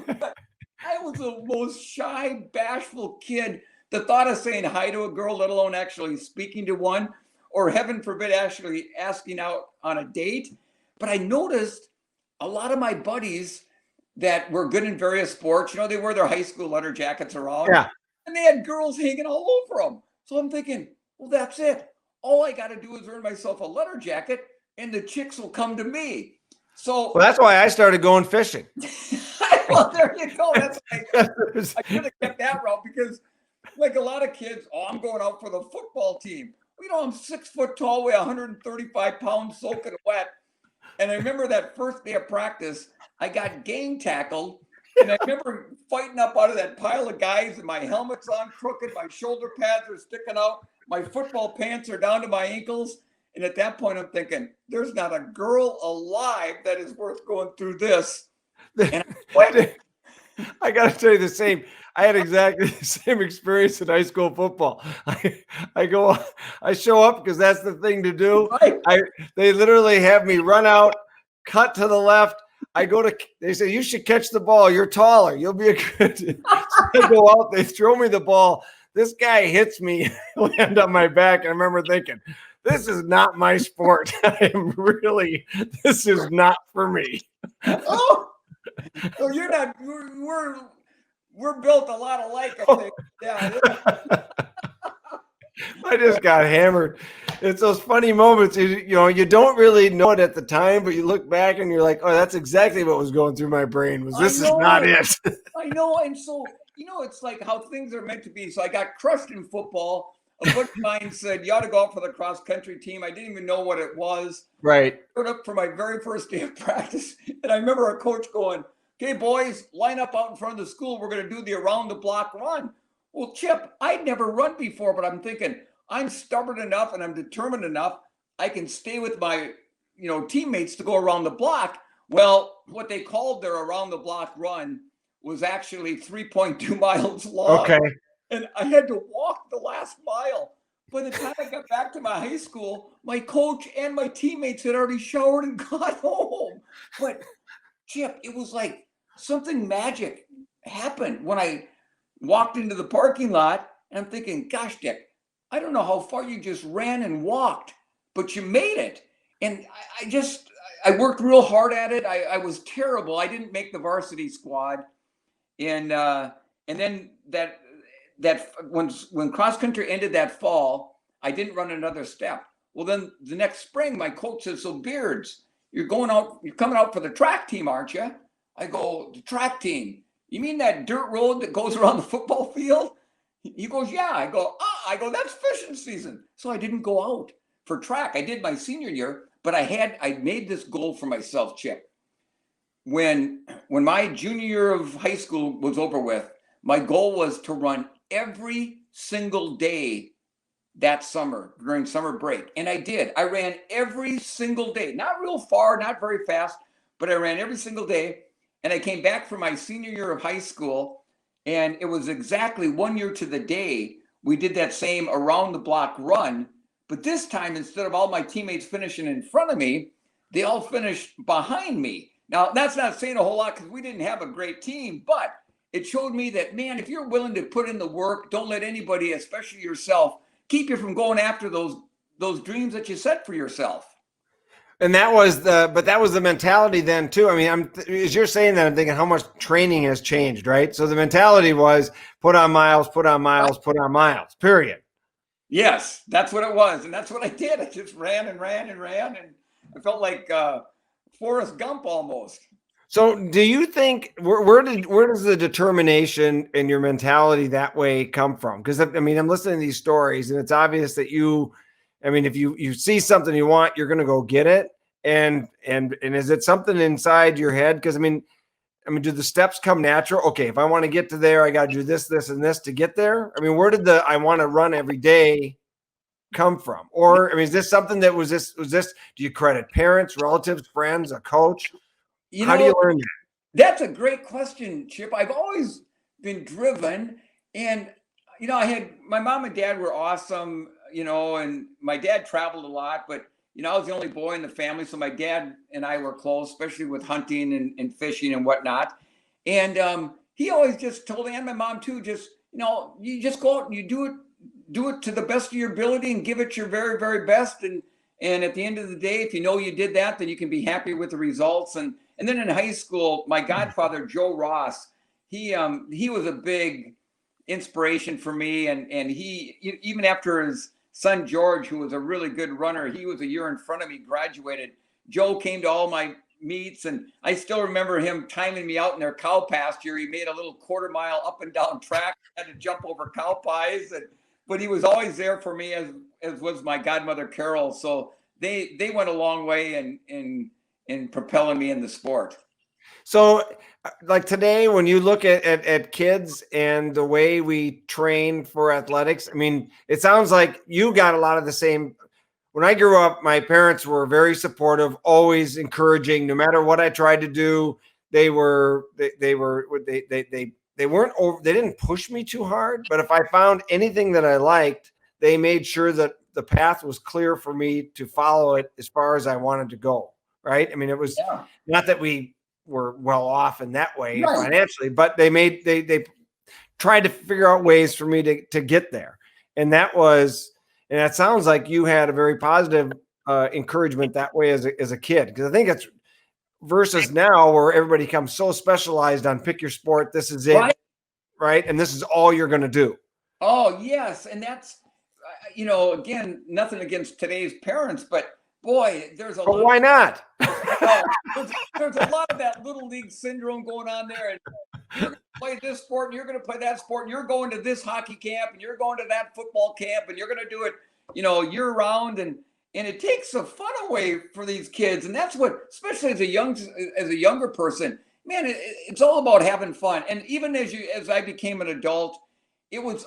I was the most shy, bashful kid. The thought of saying hi to a girl, let alone actually speaking to one, or heaven forbid, actually asking out on a date. But I noticed a lot of my buddies that were good in various sports, they wear their high school letter jackets around. Yeah. And they had girls hanging all over them. So I'm thinking, well, that's it. All I got to do is earn myself a letter jacket, and the chicks will come to me. So that's why I started going fishing. Well, there you go. That's I could have kept that route, because like a lot of kids, I'm going out for the football team. I'm 6 foot tall, weigh 135 pounds, soaking wet. And I remember that first day of practice, I got gang tackled. And I remember fighting up out of that pile of guys, and my helmet's on crooked, my shoulder pads are sticking out, my football pants are down to my ankles. And at that point, I'm thinking, there's not a girl alive that is worth going through this. And I quit. I got to tell you the same. I had exactly the same experience in high school football. I show up because that's the thing to do. Right. They literally have me run out, cut to the left. They say, you should catch the ball. You're taller. You'll be a good. So I go out, they throw me the ball. This guy hits me, land on my back. And I remember thinking, this is not my sport. This is not for me. Oh, so you're not, we're built a lot alike, I think. Yeah. I just got hammered. It's those funny moments. You don't really know it at the time, but you look back and you're like, oh, that's exactly what was going through my brain. This is not it. I know. And so, it's like how things are meant to be. So I got crushed in football. A buddy of mine said, you ought to go out for the cross country team. I didn't even know what it was. Right. I showed up for my very first day of practice. And I remember our coach going, okay, boys, line up out in front of the school. We're going to do the around the block run. Well, Chip, I'd never run before, but I'm thinking I'm stubborn enough and I'm determined enough. I can stay with my, teammates to go around the block. Well, what they called their around the block run was actually 3.2 miles long. Okay. And I had to walk the last mile. By the time I got back to my high school, my coach and my teammates had already showered and got home. But Chip, it was like something magic happened when I walked into the parking lot, and I'm thinking, gosh, Dick, I don't know how far you just ran and walked, but you made it. And I worked real hard at it. I was terrible. I didn't make the varsity squad. And then when cross country ended that fall, I didn't run another step. Well, then the next spring, my coach says, so Beards, you're coming out for the track team, aren't you? I go, the track team. You mean that dirt road that goes around the football field? He goes, yeah. I go, that's fishing season. So I didn't go out for track. I did my senior year, but I made this goal for myself, Chip. When my junior year of high school was over with, my goal was to run every single day that summer during summer break. And I did. I ran every single day, not real far, not very fast, but I ran every single day. And I came back for my senior year of high school, and it was exactly 1 year to the day we did that same around the block run. But this time, instead of all my teammates finishing in front of me, they all finished behind me. Now, that's not saying a whole lot because we didn't have a great team, but it showed me that, man, if you're willing to put in the work, don't let anybody, especially yourself, keep you from going after those dreams that you set for yourself. And that was the mentality then too. I mean, as you're saying that, I'm thinking how much training has changed, right? So the mentality was put on miles, period. Yes, that's what it was. And that's what I did. I just ran and ran and ran. And I felt like Forrest Gump almost. So do you think where does the determination and your mentality that way come from? Because I mean, I'm listening to these stories and it's obvious that if you see something you want, you're going to go get it. And is it something inside your head? Because I mean, do the steps come natural? Okay, if I want to get to there, I got to do this, this, and this to get there. I mean, where did I want to run every day come from? Or I mean, is this something that was this? Do you credit parents, relatives, friends, a coach? How do you learn that? That's a great question, Chip. I've always been driven, and I had my mom and dad were awesome. And my dad traveled a lot, but I was the only boy in the family. So my dad and I were close, especially with hunting and fishing and whatnot. And he always just told me, and my mom too, you just go out and you do it to the best of your ability and give it your very, very best. And at the end of the day, if you did that, then you can be happy with the results. And then in high school, my godfather, Joe Ross, he was a big inspiration for me. And he, even after his son George, who was a really good runner, he was a year in front of me, graduated. Joe came to all my meets, and I still remember him timing me out in their cow pasture. He made a little quarter mile up and down track, had to jump over cow pies, but he was always there for me, as was my godmother Carol. So they went a long way in propelling me in the sport. So like today, when you look at kids and the way we train for athletics, I mean, it sounds like you got a lot of the same. When I grew up, my parents were very supportive, always encouraging, no matter what I tried to do. they weren't over, they didn't push me too hard, but if I found anything that I liked, they made sure that the path was clear for me to follow it as far as I wanted to go. Right. I mean, it was not that we were well off in that way financially, but they tried to figure out ways for me to get there. And that sounds like you had a very positive encouragement that way as a kid. Because I think it's versus now where everybody becomes so specialized on pick your sport. This is it. Right. And this is all you're going to do. Oh, yes. And that's, again, nothing against today's parents, but boy, there's a lot. Why not? There's a lot of that little league syndrome going on there. And you're going to play this sport and you're going to play that sport and you're going to this hockey camp and you're going to that football camp and you're going to do it, year round. And it takes the fun away for these kids. And that's what, especially as a younger person, man, it's all about having fun. And even as I became an adult, it was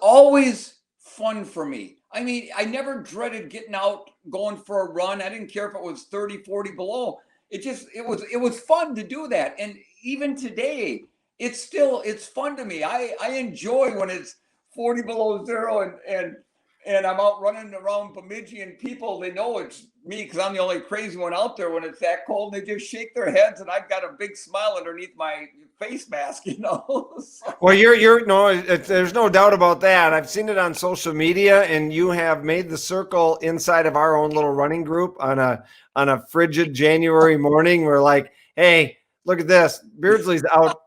always fun for me. I mean, I never dreaded getting out, going for a run. I didn't care if it was 30, 40 below. It was fun to do that. And even today, it's fun to me. I enjoy when it's 40 below zero and I'm out running around Bemidji and people, they know it's me because I'm the only crazy one out there when it's that cold. They just shake their heads and I've got a big smile underneath my face mask, So. Well, there's no doubt about that. I've seen it on social media, and you have made the circle inside of our own little running group on a frigid January morning. We're like, hey, look at this. Beardsley's out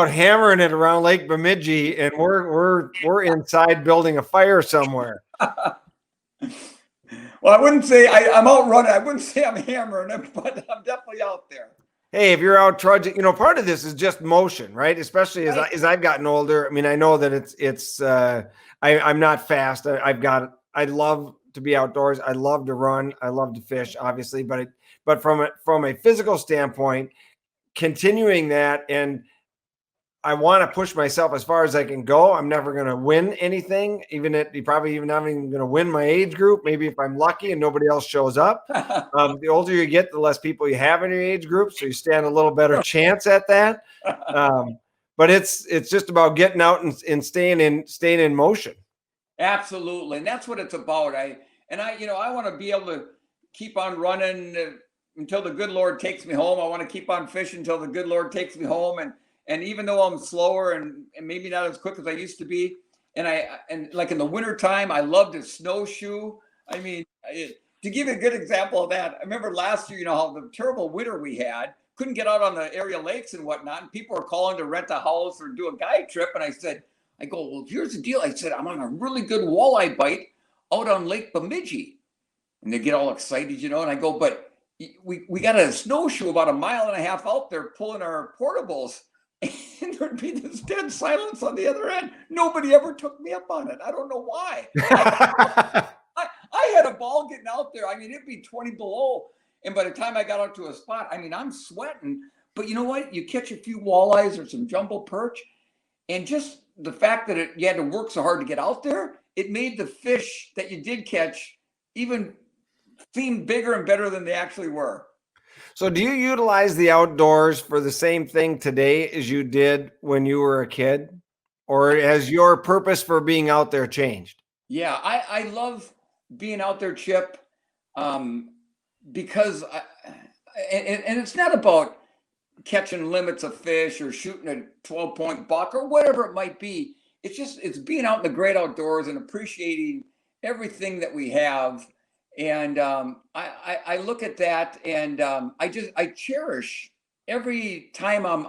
hammering it around Lake Bemidji, and we're inside building a fire somewhere. Well, I wouldn't say I'm out running. I wouldn't say I'm hammering it, but I'm definitely out there. Hey, if you're out trudging, part of this is just motion, right? Especially as I've gotten older. I mean, I know that I'm not fast. I love to be outdoors. I love to run. I love to fish, obviously, but from a physical standpoint, continuing that, and I want to push myself as far as I can go. I'm never going to win anything, probably even not even going to win my age group. Maybe if I'm lucky and nobody else shows up. The older you get, the less people you have in your age group, so you stand a little better chance at that. But it's just about getting out and staying in motion. Absolutely, and that's what it's about. I want to be able to keep on running until the good Lord takes me home. I want to keep on fishing until the good Lord takes me home. And even though I'm slower and maybe not as quick as I used to be, and like in the wintertime, I love to snowshoe. I mean, to give you a good example of that, I remember last year, how the terrible winter we had, couldn't get out on the area lakes and whatnot. And people were calling to rent a house or do a guide trip. And I go, well, here's the deal. I said, I'm on a really good walleye bite out on Lake Bemidji. And they get all excited, and I go, but we got a snowshoe about 1.5 miles out there pulling our portables. And there'd be this dead silence on the other end. Nobody ever took me up on it. I don't know why. I had a ball getting out there. I mean, it'd be 20 below. And by the time I got out to a spot, I mean, I'm sweating. But you know what? You catch a few walleyes or some jumbo perch. And just the fact that you had to work so hard to get out there, it made the fish that you did catch even seem bigger and better than they actually were. So do you utilize the outdoors for the same thing today as you did when you were a kid? Or has your purpose for being out there changed? Yeah, I love being out there, Chip, because and it's not about catching limits of fish or shooting a 12-point buck or whatever it might be. It's being out in the great outdoors and appreciating everything that we have. And I look at that and I cherish every time I'm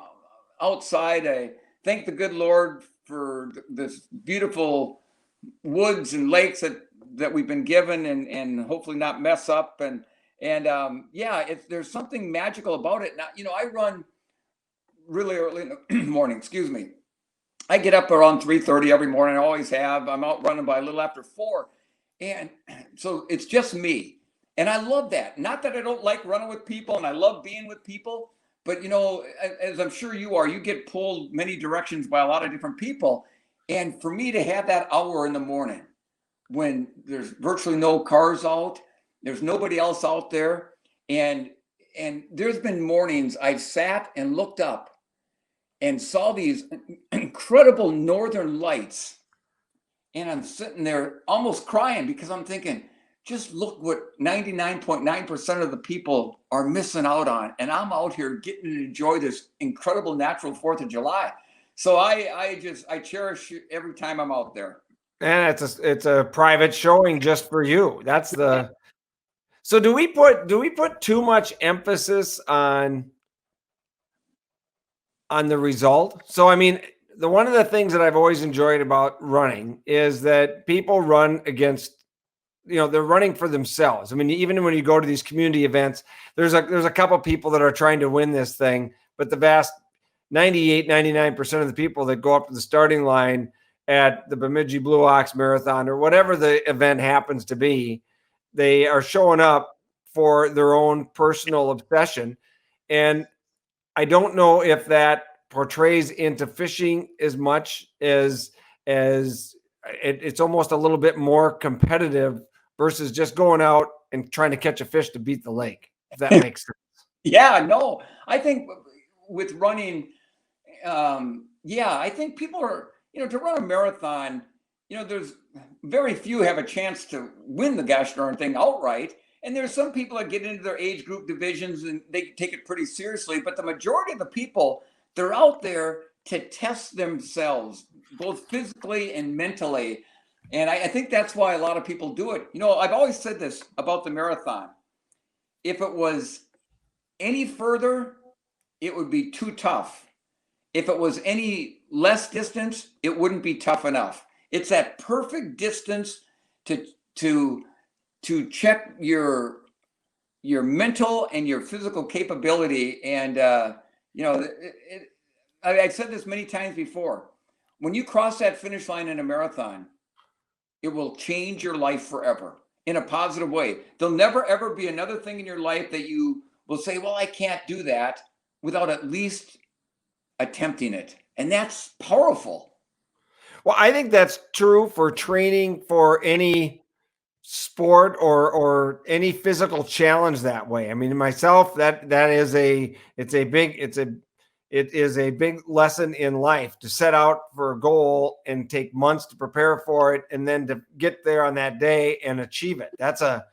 outside. I thank the good Lord for this beautiful woods and lakes that we've been given and hopefully not mess up. And there's something magical about it. Now, I run really early in the morning, excuse me. I get up around 3:30 every morning. I always have. I'm out running by a little after 4. And so it's just me. And I love that. Not that I don't like running with people and I love being with people, but as I'm sure you are, you get pulled many directions by a lot of different people. And for me to have that hour in the morning when there's virtually no cars out, there's nobody else out there, and and there's been mornings I've sat and looked up and saw these incredible northern lights. And I'm sitting there almost crying because I'm thinking, just look what 99.9% of the people are missing out on. And I'm out here getting to enjoy this incredible natural 4th of July. So I cherish every time I'm out there. And it's a private showing just for you. That's the So do we put too much emphasis on the result? So I mean, one of the things that I've always enjoyed about running is that people run against, they're running for themselves. I mean, even when you go to these community events, there's a couple people that are trying to win this thing, but the vast 99% of the people that go up to the starting line at the Bemidji Blue Ox Marathon or whatever the event happens to be, they are showing up for their own personal obsession. And I don't know if that portrays into fishing as much as it's almost a little bit more competitive versus just going out and trying to catch a fish to beat the lake, if that makes sense. Yeah, no, I think with running, I think people are, to run a marathon, there's very few have a chance to win the gosh darn thing outright. And there's some people that get into their age group divisions and they take it pretty seriously. But the majority of the people, they're out there to test themselves, both physically and mentally. And I think that's why a lot of people do it. I've always said this about the marathon. If it was any further, it would be too tough. If it was any less distance, it wouldn't be tough enough. It's that perfect distance to check your mental and your physical capability. And I've said this many times before. When you cross that finish line in a marathon, it will change your life forever in a positive way. There'll never ever be another thing in your life that you will say, well, I can't do that, without at least attempting it. And that's powerful. Well, I think that's true for training for any sport or any physical challenge that way. I mean, myself, it is a big lesson in life to set out for a goal and take months to prepare for it, and then to get there on that day and achieve it. That's a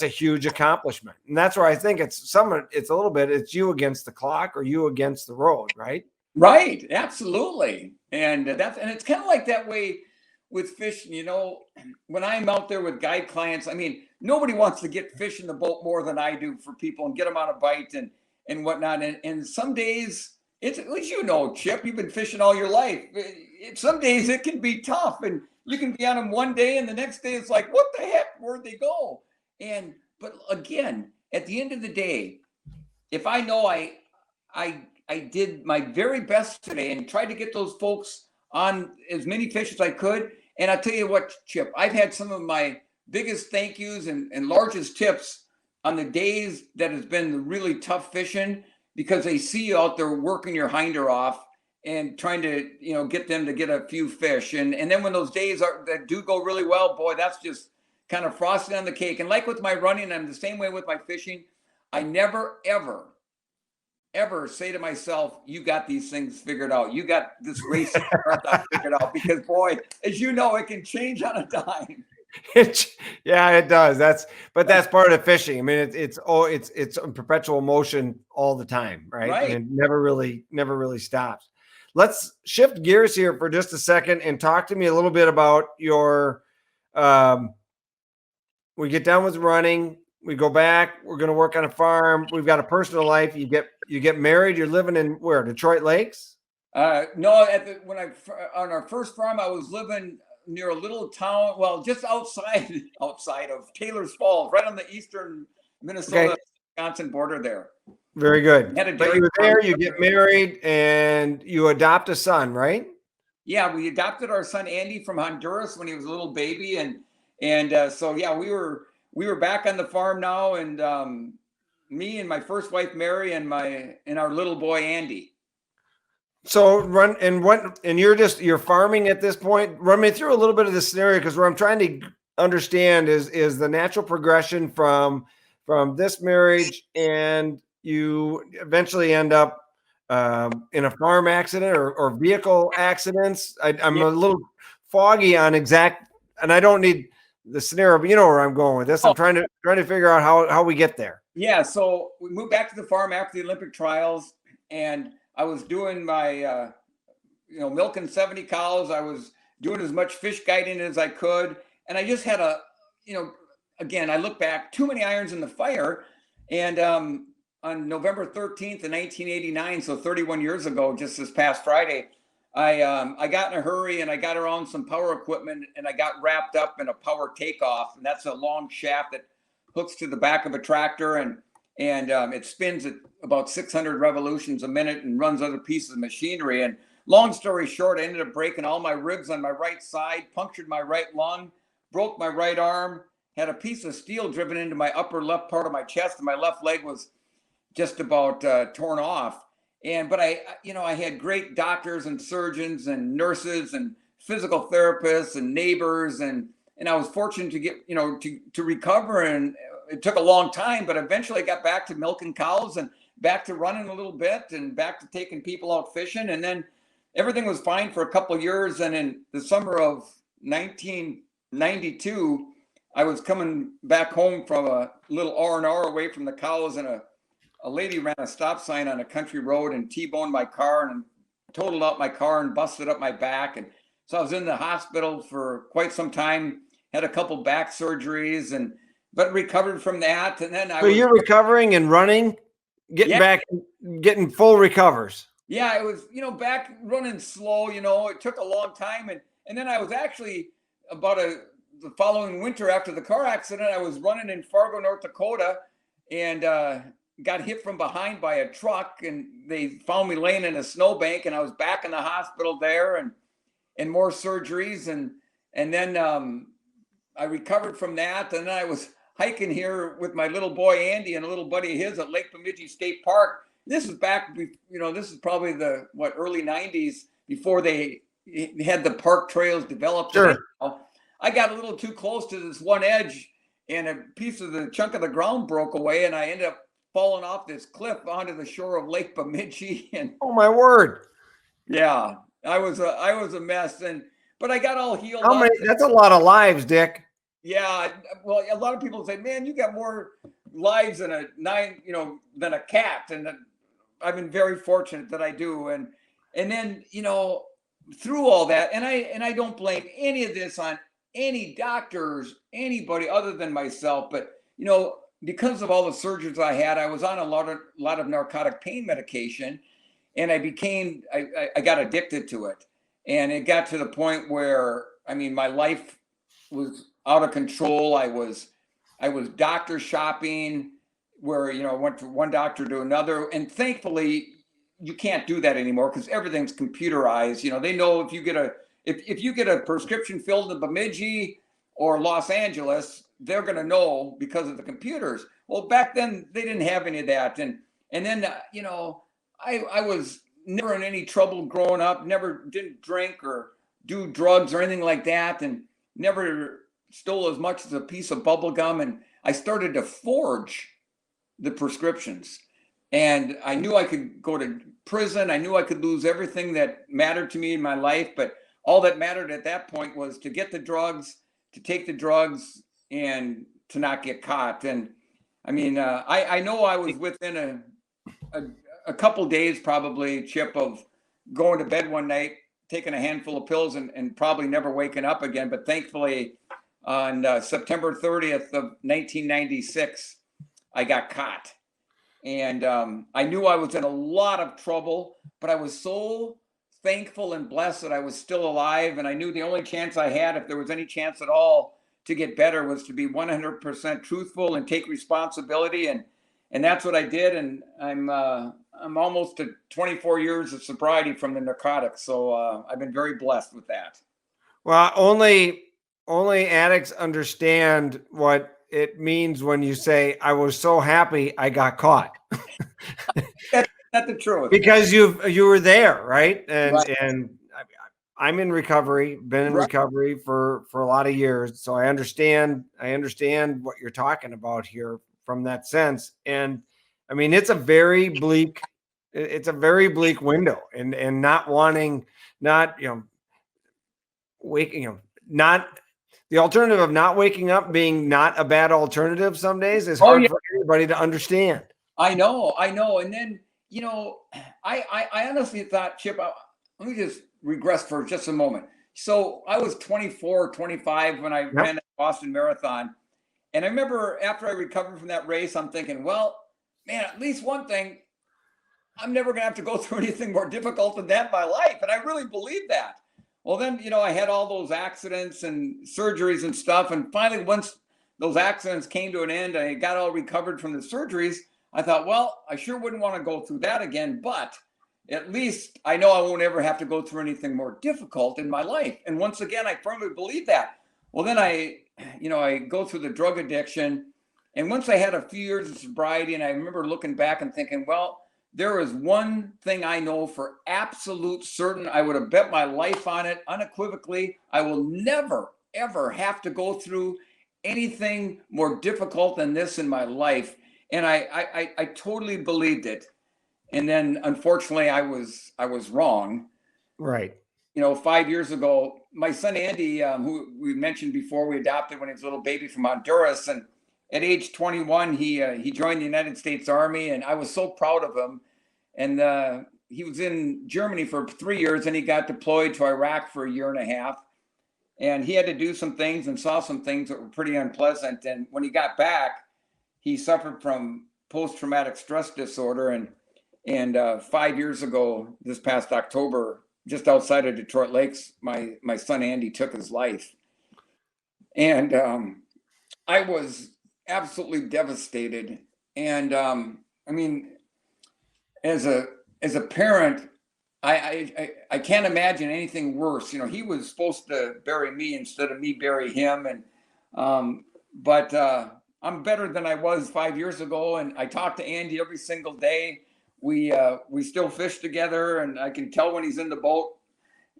huge accomplishment. And that's where I think it's a little bit, it's you against the clock or you against the road, right? Right. Absolutely. And it's kind of like that way with fishing. When I'm out there with guide clients, I mean, nobody wants to get fish in the boat more than I do for people and get them on a bite and whatnot. And some days it's, as Chip, you've been fishing all your life. Some days it can be tough, and you can be on them one day and the next day it's like, what the heck, where'd they go? But again, at the end of the day, if I know I did my very best today and tried to get those folks on as many fish as I could. And I'll tell you what, Chip, I've had some of my biggest thank yous and largest tips on the days that has been really tough fishing, because they see you out there working your hinder off and trying to, get them to get a few fish. And then when those days that do go really well, boy, that's just kind of frosting on the cake. And like with my running, I'm the same way with my fishing. I never, ever say to myself, you got these things figured out. You got this race figured out, because boy, as you know, it can change on a dime. Yeah, it does. That's part of fishing. I mean, it's in perpetual motion all the time, right? And it never really stops. Let's shift gears here for just a second and talk to me a little bit about your, we get done with running, we go back, we're going to work on a farm. We've got a personal life. You get married. You're living in where? Detroit Lakes? No, on our first farm, I was living near a little town, well, just outside of Taylor's Falls, right on the eastern Minnesota, Wisconsin border there. Very good. But you were there, you get married, and you adopt a son, right? Yeah, we adopted our son Andy from Honduras when he was a little baby, and so yeah, we were back on the farm now, and me and my first wife Mary and our little boy Andy. So you're farming at this point. Run me through a little bit of the scenario, because what I'm trying to understand is the natural progression from this marriage and you eventually end up in a farm accident or vehicle accidents. I'm Yeah. a little foggy on exact, and I don't need the scenario, but you know where I'm going with this. I'm trying to figure out how we get there. Yeah, so we moved back to the farm after the Olympic trials, and I was doing my, milking 70 cows. I was doing as much fish guiding as I could, and I just had again, I look back, too many irons in the fire, and on November 13th in 1989, so 31 years ago, just this past Friday, I got in a hurry and I got around some power equipment and I got wrapped up in a power takeoff, and that's a long shaft that hooks to the back of a tractor and it spins at about 600 revolutions a minute and runs other pieces of machinery. And long story short, I ended up breaking all my ribs on my right side, punctured my right lung, broke my right arm, had a piece of steel driven into my upper left part of my chest, and my left leg was just about torn off. But I had great doctors and surgeons and nurses and physical therapists and neighbors, and I was fortunate to get to recover. And it took a long time, but eventually I got back to milking cows and back to running a little bit and back to taking people out fishing. And then everything was fine for a couple of years. And in the summer of 1992, I was coming back home from a little R&R away from the cows, and a lady ran a stop sign on a country road and T-boned my car and totaled out my car and busted up my back. And so I was in the hospital for quite some time, had a couple back surgeries, but recovered from that. And then you're recovering and running, back, getting full recovers. Yeah, it was, back running slow, it took a long time. And then I was actually the following winter after the car accident, I was running in Fargo, North Dakota, and got hit from behind by a truck, and they found me laying in a snowbank, and I was back in the hospital there and more surgeries. And then I recovered from that. And then I was hiking here with my little boy, Andy, and a little buddy of his at Lake Bemidji State Park. This is back, this is probably the early 90s, before they had the park trails developed. Sure. I got a little too close to this one edge, and a piece of the chunk of the ground broke away, and I ended up falling off this cliff onto the shore of Lake Bemidji. And oh my word. Yeah, I was a mess, but I got all healed. That's a lot of lives, Dick. Yeah, well, a lot of people say, "Man, you got more lives than a cat," and I've been very fortunate that I do. And then through all that, and I don't blame any of this on any doctors, anybody other than myself, but because of all the surgeries I had, I was on a lot of narcotic pain medication, and I got addicted to it, and it got to the point where my life was out of control. I was doctor shopping, where I went from one doctor to another, and thankfully you can't do that anymore because everything's computerized. They know if you get a prescription filled in Bemidji or Los Angeles, they're going to know because of the computers. Well, back then they didn't have any of that. And then, I was never in any trouble growing up, never didn't drink or do drugs or anything like that, and never stole as much as a piece of bubble gum. And I started to forge the prescriptions, and I knew I could go to prison. I knew I could lose everything that mattered to me in my life, but all that mattered at that point was to get the drugs, to take the drugs, and to not get caught. And I know I was within a couple days, probably, Chip, of going to bed one night, taking a handful of pills and probably never waking up again. But thankfully, on September 30th of 1996, I got caught. And I knew I was in a lot of trouble, but I was so thankful and blessed that I was still alive. And I knew the only chance I had, if there was any chance at all to get better, was to be 100% truthful and take responsibility. And that's what I did. And I'm almost to 24 years of sobriety from the narcotics. So I've been very blessed with that. Well, only addicts understand what it means when you say, "I was so happy I got caught." That's the truth. Because you were there, right? And right. And I'm in recovery, been in recovery for a lot of years, so I understand what you're talking about here from that sense. And I mean, it's a very bleak window, and not wanting, not, waking, not the alternative of not waking up being not a bad alternative some days is Oh hard yeah, for anybody to understand. I know. And then, I honestly thought, Chip, let me just regress for just a moment. So I was 24, 25 when I Yep. ran the Boston Marathon. And I remember after I recovered from that race, I'm thinking, well, man, at least one thing, I'm never going to have to go through anything more difficult than that in my life. And I really believed that. Well, then, I had all those accidents and surgeries and stuff. And finally, once those accidents came to an end, I got all recovered from the surgeries. I thought, well, I sure wouldn't want to go through that again, but at least I know I won't ever have to go through anything more difficult in my life. And once again, I firmly believe that. Well, then I go through the drug addiction. And once I had a few years of sobriety, and I remember looking back and thinking, well, there is one thing I know for absolute certain. I would have bet my life on it unequivocally. I will never, ever have to go through anything more difficult than this in my life. And I totally believed it. And then unfortunately I was wrong. Right. 5 years ago, my son Andy, who we mentioned before, we adopted when he was a little baby from Honduras, and at age 21, he joined the United States Army, and I was so proud of him. And he was in Germany for 3 years, and he got deployed to Iraq for a year and a half. And he had to do some things and saw some things that were pretty unpleasant. And when he got back, he suffered from post-traumatic stress disorder. And 5 years ago, this past October, just outside of Detroit Lakes, my son Andy took his life. And I was absolutely devastated. And I mean, as a parent, I can't imagine anything worse. He was supposed to bury me instead of me bury him. But I'm better than I was 5 years ago, and I talk to Andy every single day. We still fish together, and I can tell when he's in the boat.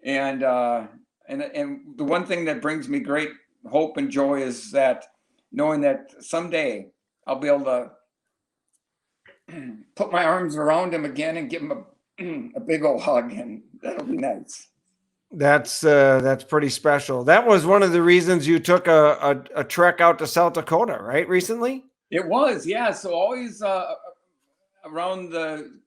And the one thing that brings me great hope and joy is that knowing that someday I'll be able to put my arms around him again and give him a big old hug, and that'll be nice. That's pretty special. That was one of the reasons you took a trek out to South Dakota, right? Recently? It was, yeah. So always around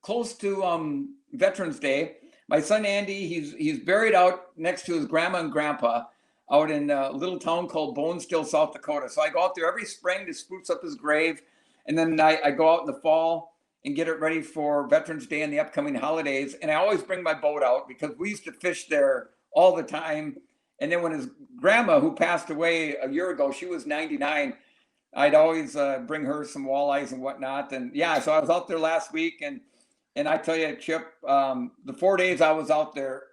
close to Veterans Day, my son Andy, he's buried out next to his grandma and grandpa out in a little town called Bonestill, South Dakota. So I go out there every spring to spruce up his grave, and then I go out in the fall and get it ready for Veterans Day and the upcoming holidays. And I always bring my boat out because we used to fish there all the time. And then when his grandma, who passed away a year ago, she was 99, I'd always bring her some walleyes and whatnot. And yeah, so I was out there last week, and I tell you, Chip, the 4 days I was out there,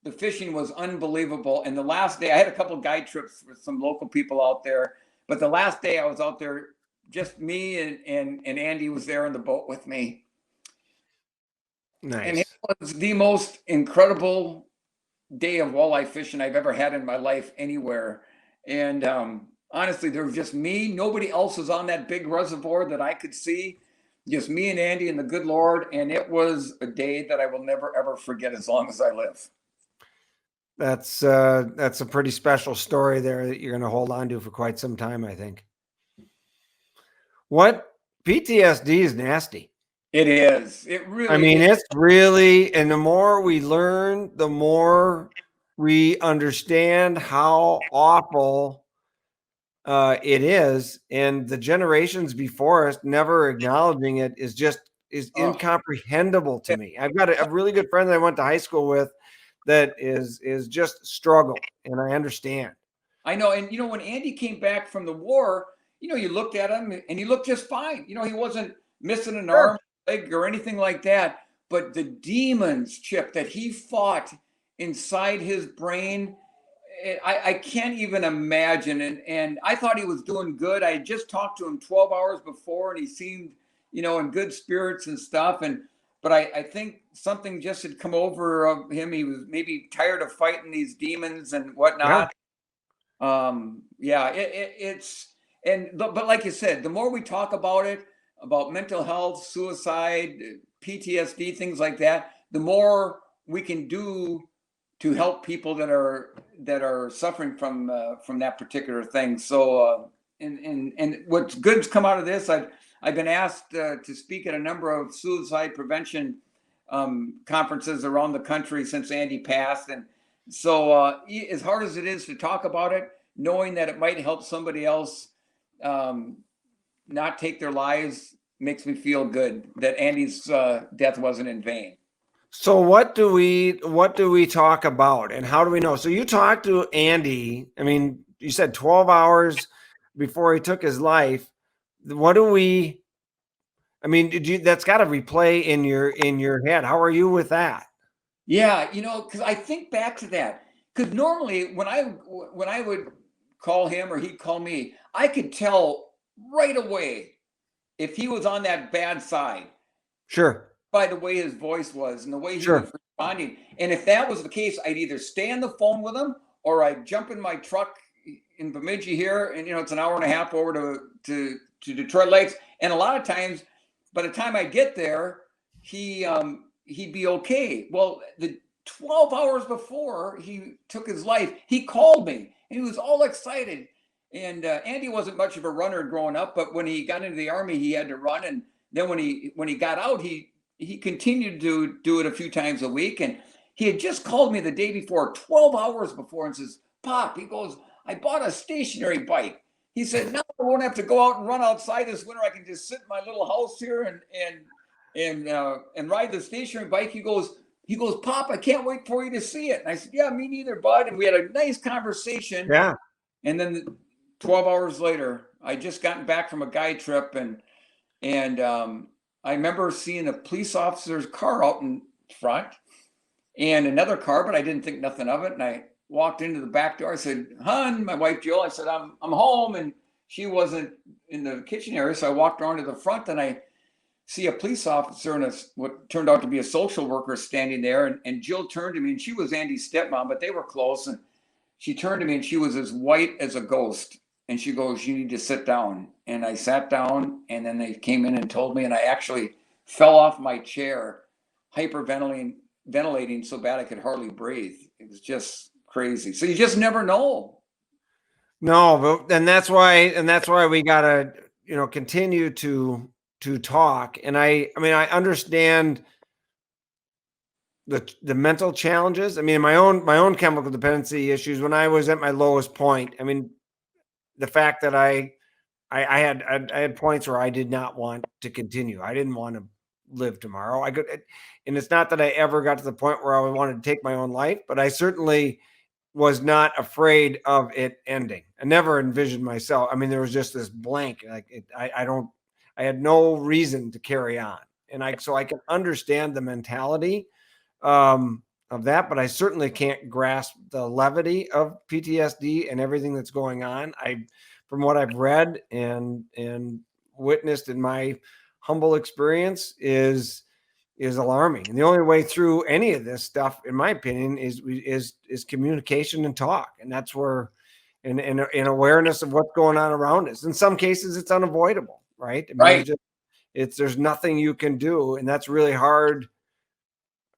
the fishing was unbelievable. And the last day, I had a couple of guide trips with some local people out there, but the last day I was out there, just me and Andy was there in the boat with me. Nice. And it was the most incredible day of walleye fishing I've ever had in my life anywhere. And honestly, there was just me. Nobody else was on that big reservoir that I could see. Just me and Andy and the good Lord. And it was a day that I will never, ever forget as long as I live. That's a pretty special story there that you're going to hold on to for quite some time, I think. What PTSD is nasty. It is. It really I mean, is. it's really, and the more we learn, the more we understand how awful it is. And the generations before us never acknowledging it is incomprehensible to me. I've got a really good friend that I went to high school with that is just struggle, and I understand. I know. And when Andy came back from the war, you looked at him and he looked just fine. He wasn't missing an arm, leg, or anything like that. But the demons, Chip, that he fought inside his brain, I can't even imagine. And I thought he was doing good. I had just talked to him 12 hours before, and he seemed, in good spirits and stuff. But I think something just had come over of him. He was maybe tired of fighting these demons and whatnot. Yeah, but like you said, the more we talk about it, about mental health, suicide, PTSD, things like that, the more we can do to help people that are suffering from that particular thing. So and what's good's come out of this, I've been asked to speak at a number of suicide prevention conferences around the country since Andy passed. And so as hard as it is to talk about it, knowing that it might help somebody else not take their lives makes me feel good that Andy's death wasn't in vain. So what do we talk about, and how do we know? So you talked to Andy. I mean, you said 12 hours before he took his life. What do we? I mean, that's got to replay in your head. How are you with that? Yeah, because I think back to that. Because normally when I would call him or he'd call me, I could tell right away if he was on that bad side. Sure. By the way his voice was and the way he Sure. was responding. And if that was the case, I'd either stay on the phone with him or I'd jump in my truck in Bemidji here, and it's an hour and a half over to Detroit Lakes. And a lot of times, by the time I get there, he'd be okay. Well, the 12 hours before he took his life, he called me and he was all excited. And Andy wasn't much of a runner growing up, but when he got into the Army, he had to run. And then when he got out, he continued to do it a few times a week. And he had just called me the day before, 12 hours before, and says, "Pop," he goes, "I bought a stationary bike." He said, "Now I won't have to go out and run outside this winter. I can just sit in my little house here and ride the stationary bike." He goes, "Pop, I can't wait for you to see it." And I said, "Yeah, me neither, bud." And we had a nice conversation. Yeah. And then 12 hours later, I just gotten back from a guide trip, and I remember seeing a police officer's car out in front and another car, but I didn't think nothing of it. And I walked into the back door. I said, "Hun," my wife Jill, I said, I'm home." And she wasn't in the kitchen area. So I walked around to the front and I see a police officer and what turned out to be a social worker standing there. And Jill turned to me, and she was Andy's stepmom, but they were close. And she turned to me and she was as white as a ghost. And she goes, "You need to sit down." And I sat down, and then they came in and told me, and I actually fell off my chair, hyperventilating so bad I could hardly breathe. It was just crazy. So you just never know. No, and that's why we gotta, continue to talk. And I mean, I understand the mental challenges. I mean, my own chemical dependency issues when I was at my lowest point. I mean, the fact that I had points where I did not want to continue. I didn't want to live tomorrow. And it's not that I ever got to the point where I wanted to take my own life, but I certainly was not afraid of it ending. I never envisioned myself. I mean, there was just this blank. I had no reason to carry on. And so I can understand the mentality of that, but I certainly can't grasp the levity of PTSD and everything that's going on. From what I've read and witnessed in my humble experience is alarming. And the only way through any of this stuff, in my opinion, is communication and talk. And that's where, in awareness of what's going on around us. In some cases, it's unavoidable, right? I mean, Right. There's nothing you can do, and that's really hard.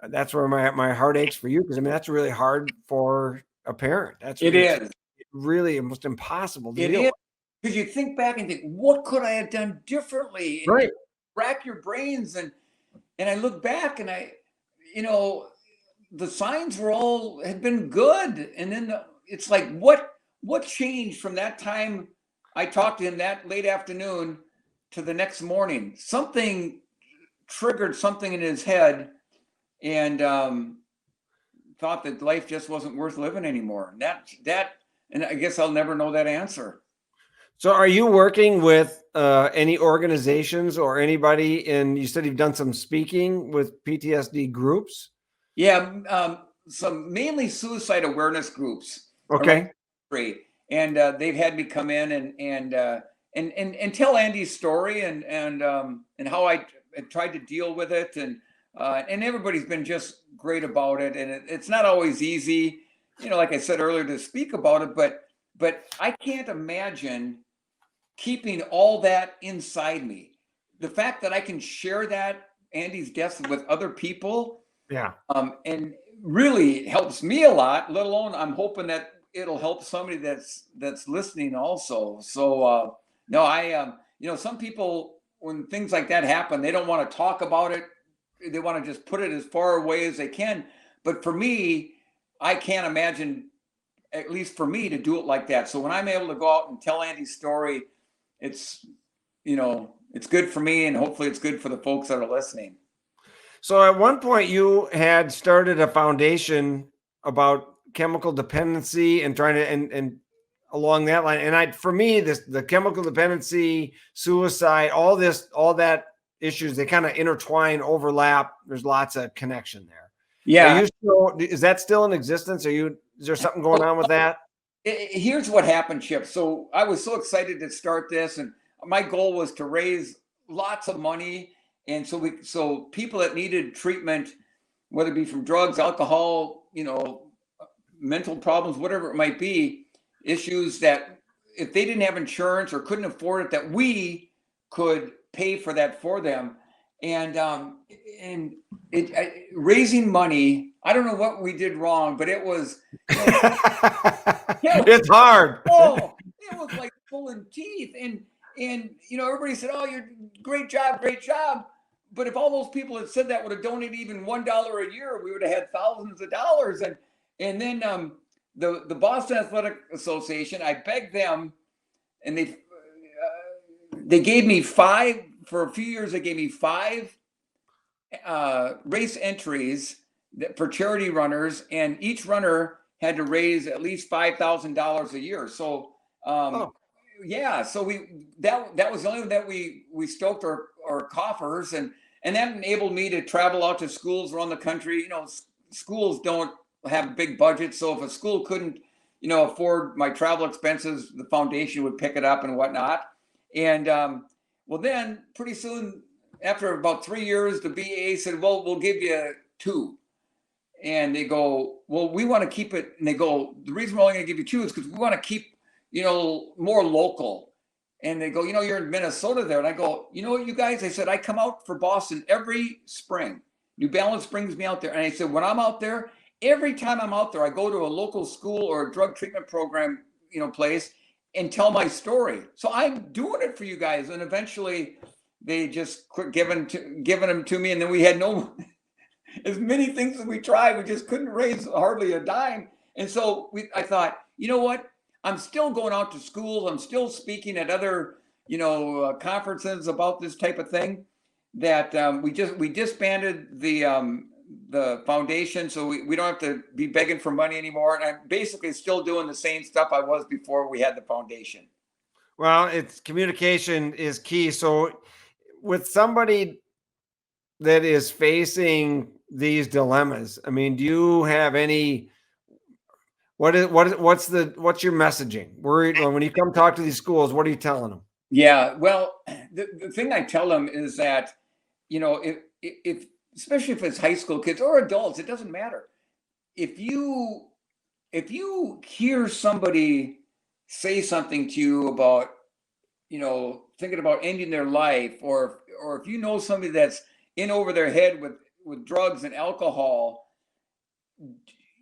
That's where my heart aches for you, because I mean that's really hard for a parent. It is really almost impossible to It deal is with. because you think back and think, what could I have done differently? And Right. you rack your brains, and I look back and the signs had been good, and then it's like what changed from that time I talked to him that late afternoon to the next morning? Something triggered something in his head, and thought that life just wasn't worth living anymore. And I guess I'll never know that answer. So are you working with any organizations or anybody you said you've done some speaking with PTSD groups? Yeah, some mainly suicide awareness groups. Okay. And they've had me come in and tell Andy's story and how I tried to deal with it, and everybody's been just great about it. And it's not always easy, like I said earlier, to speak about it, but I can't imagine keeping all that inside me. the fact that I can share that Andy's guests with other people, Yeah. and really helps me a lot. Let alone, I'm hoping that it'll help somebody that's listening also. So no, some people, when things like that happen, they don't want to talk about it. They want to just put it as far away as they can. But for me, I can't imagine, at least for me, to do it like that. So when I'm able to go out and tell Andy's story, it's it's good for me, and hopefully it's good for the folks that are listening. So at one point you had started a foundation about chemical dependency and trying to, and along that line. And for me, the chemical dependency, suicide, all that issues, they kind of intertwine, overlap. There's lots of connection there. Yeah. Is that still in existence? Is there something going on with that? Here's what happened, Chip. So I was so excited to start this, and my goal was to raise lots of money. And so people that needed treatment, whether it be from drugs, alcohol, mental problems, whatever it might be, issues that if they didn't have insurance or couldn't afford it, that we could pay for that for them. And raising money, I don't know what we did wrong, but it was, it's hard. Oh, it was like pulling teeth. And everybody said, "Oh, you're great job. But if all those people had said that would have donated even $1 a year, we would have had thousands of dollars." And then the Boston Athletic Association, I begged them, and they gave me 5 for a few years. They gave me 5 race entries for charity runners, and each runner had to raise at least $5,000 a year. So yeah, so that was the only way that we stoked our coffers, and that enabled me to travel out to schools around the country. Schools don't have big budgets, so if a school couldn't afford my travel expenses, the foundation would pick it up and whatnot. And well, then pretty soon, after about 3 years, the BAA said, "Well, we'll give you 2." And they go, "Well, we want to keep it." And they go, "The reason we're only going to give you 2 is because we want to keep more local." And they go, "You're in Minnesota there." And I go, "You know what, you guys?" I said, "I come out for Boston every spring. New Balance brings me out there." And I said, "When I'm out there, every time I'm out there, I go to a local school or a drug treatment program, place, and tell my story. So I'm doing it for you guys." And eventually they just quit giving them to me. And then we had no, as many things as we tried, we just couldn't raise hardly a dime. And so I thought, you know what? I'm still going out to schools. I'm still speaking at other, conferences about this type of thing. That we disbanded the foundation, so we don't have to be begging for money anymore. And I'm basically still doing the same stuff I was before we had the foundation. Well, communication is key. So with somebody that is facing these dilemmas, I mean, do you have any? What's your messaging? When you come talk to these schools, what are you telling them? Yeah, well, the thing I tell them is that, if especially if it's high school kids or adults, it doesn't matter. If you hear somebody say something to you about, thinking about ending their life, or if you know somebody that's in over their head with drugs and alcohol,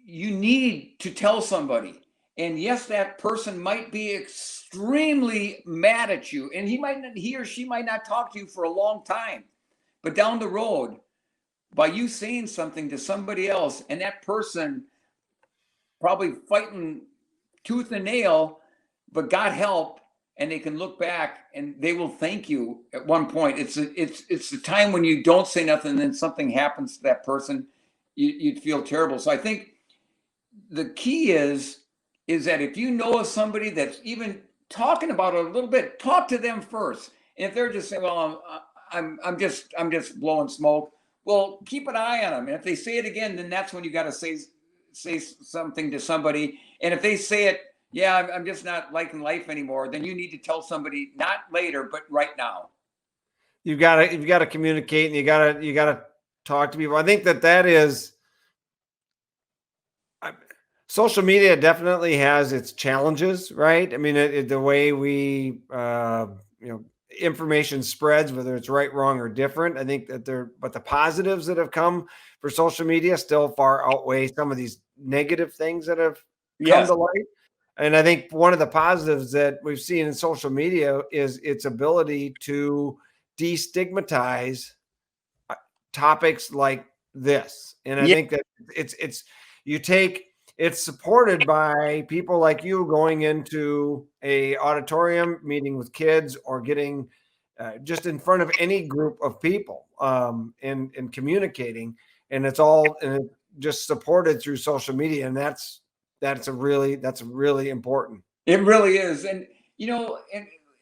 you need to tell somebody. And yes, that person might be extremely mad at you, and he or she might not talk to you for a long time. But down the road, by you saying something to somebody else, and that person probably fighting tooth and nail, but got help, and they can look back and they will thank you at one point. It's the time when you don't say nothing, and then something happens to that person, you'd feel terrible. So I think the key is that if you know of somebody that's even talking about it a little bit, talk to them first. And if they're just saying, "Well, I'm just blowing smoke," well, keep an eye on them. And if they say it again, then that's when you got to say something to somebody. And if they say it, "Yeah, I'm just not liking life anymore," then you need to tell somebody, not later, but right now. You've got to communicate, and you got to talk to people. I think that is. Social media definitely has its challenges, right? I mean, the way we, information spreads, whether it's right, wrong, or different. I think that but the positives that have come for social media still far outweigh some of these negative things that have come to light. And I think one of the positives that we've seen in social media is its ability to destigmatize topics like this. And I think that it's supported by people like you going into a auditorium, meeting with kids, or getting just in front of any group of people and communicating. And it's just supported through social media. And that's really important. It really is. And,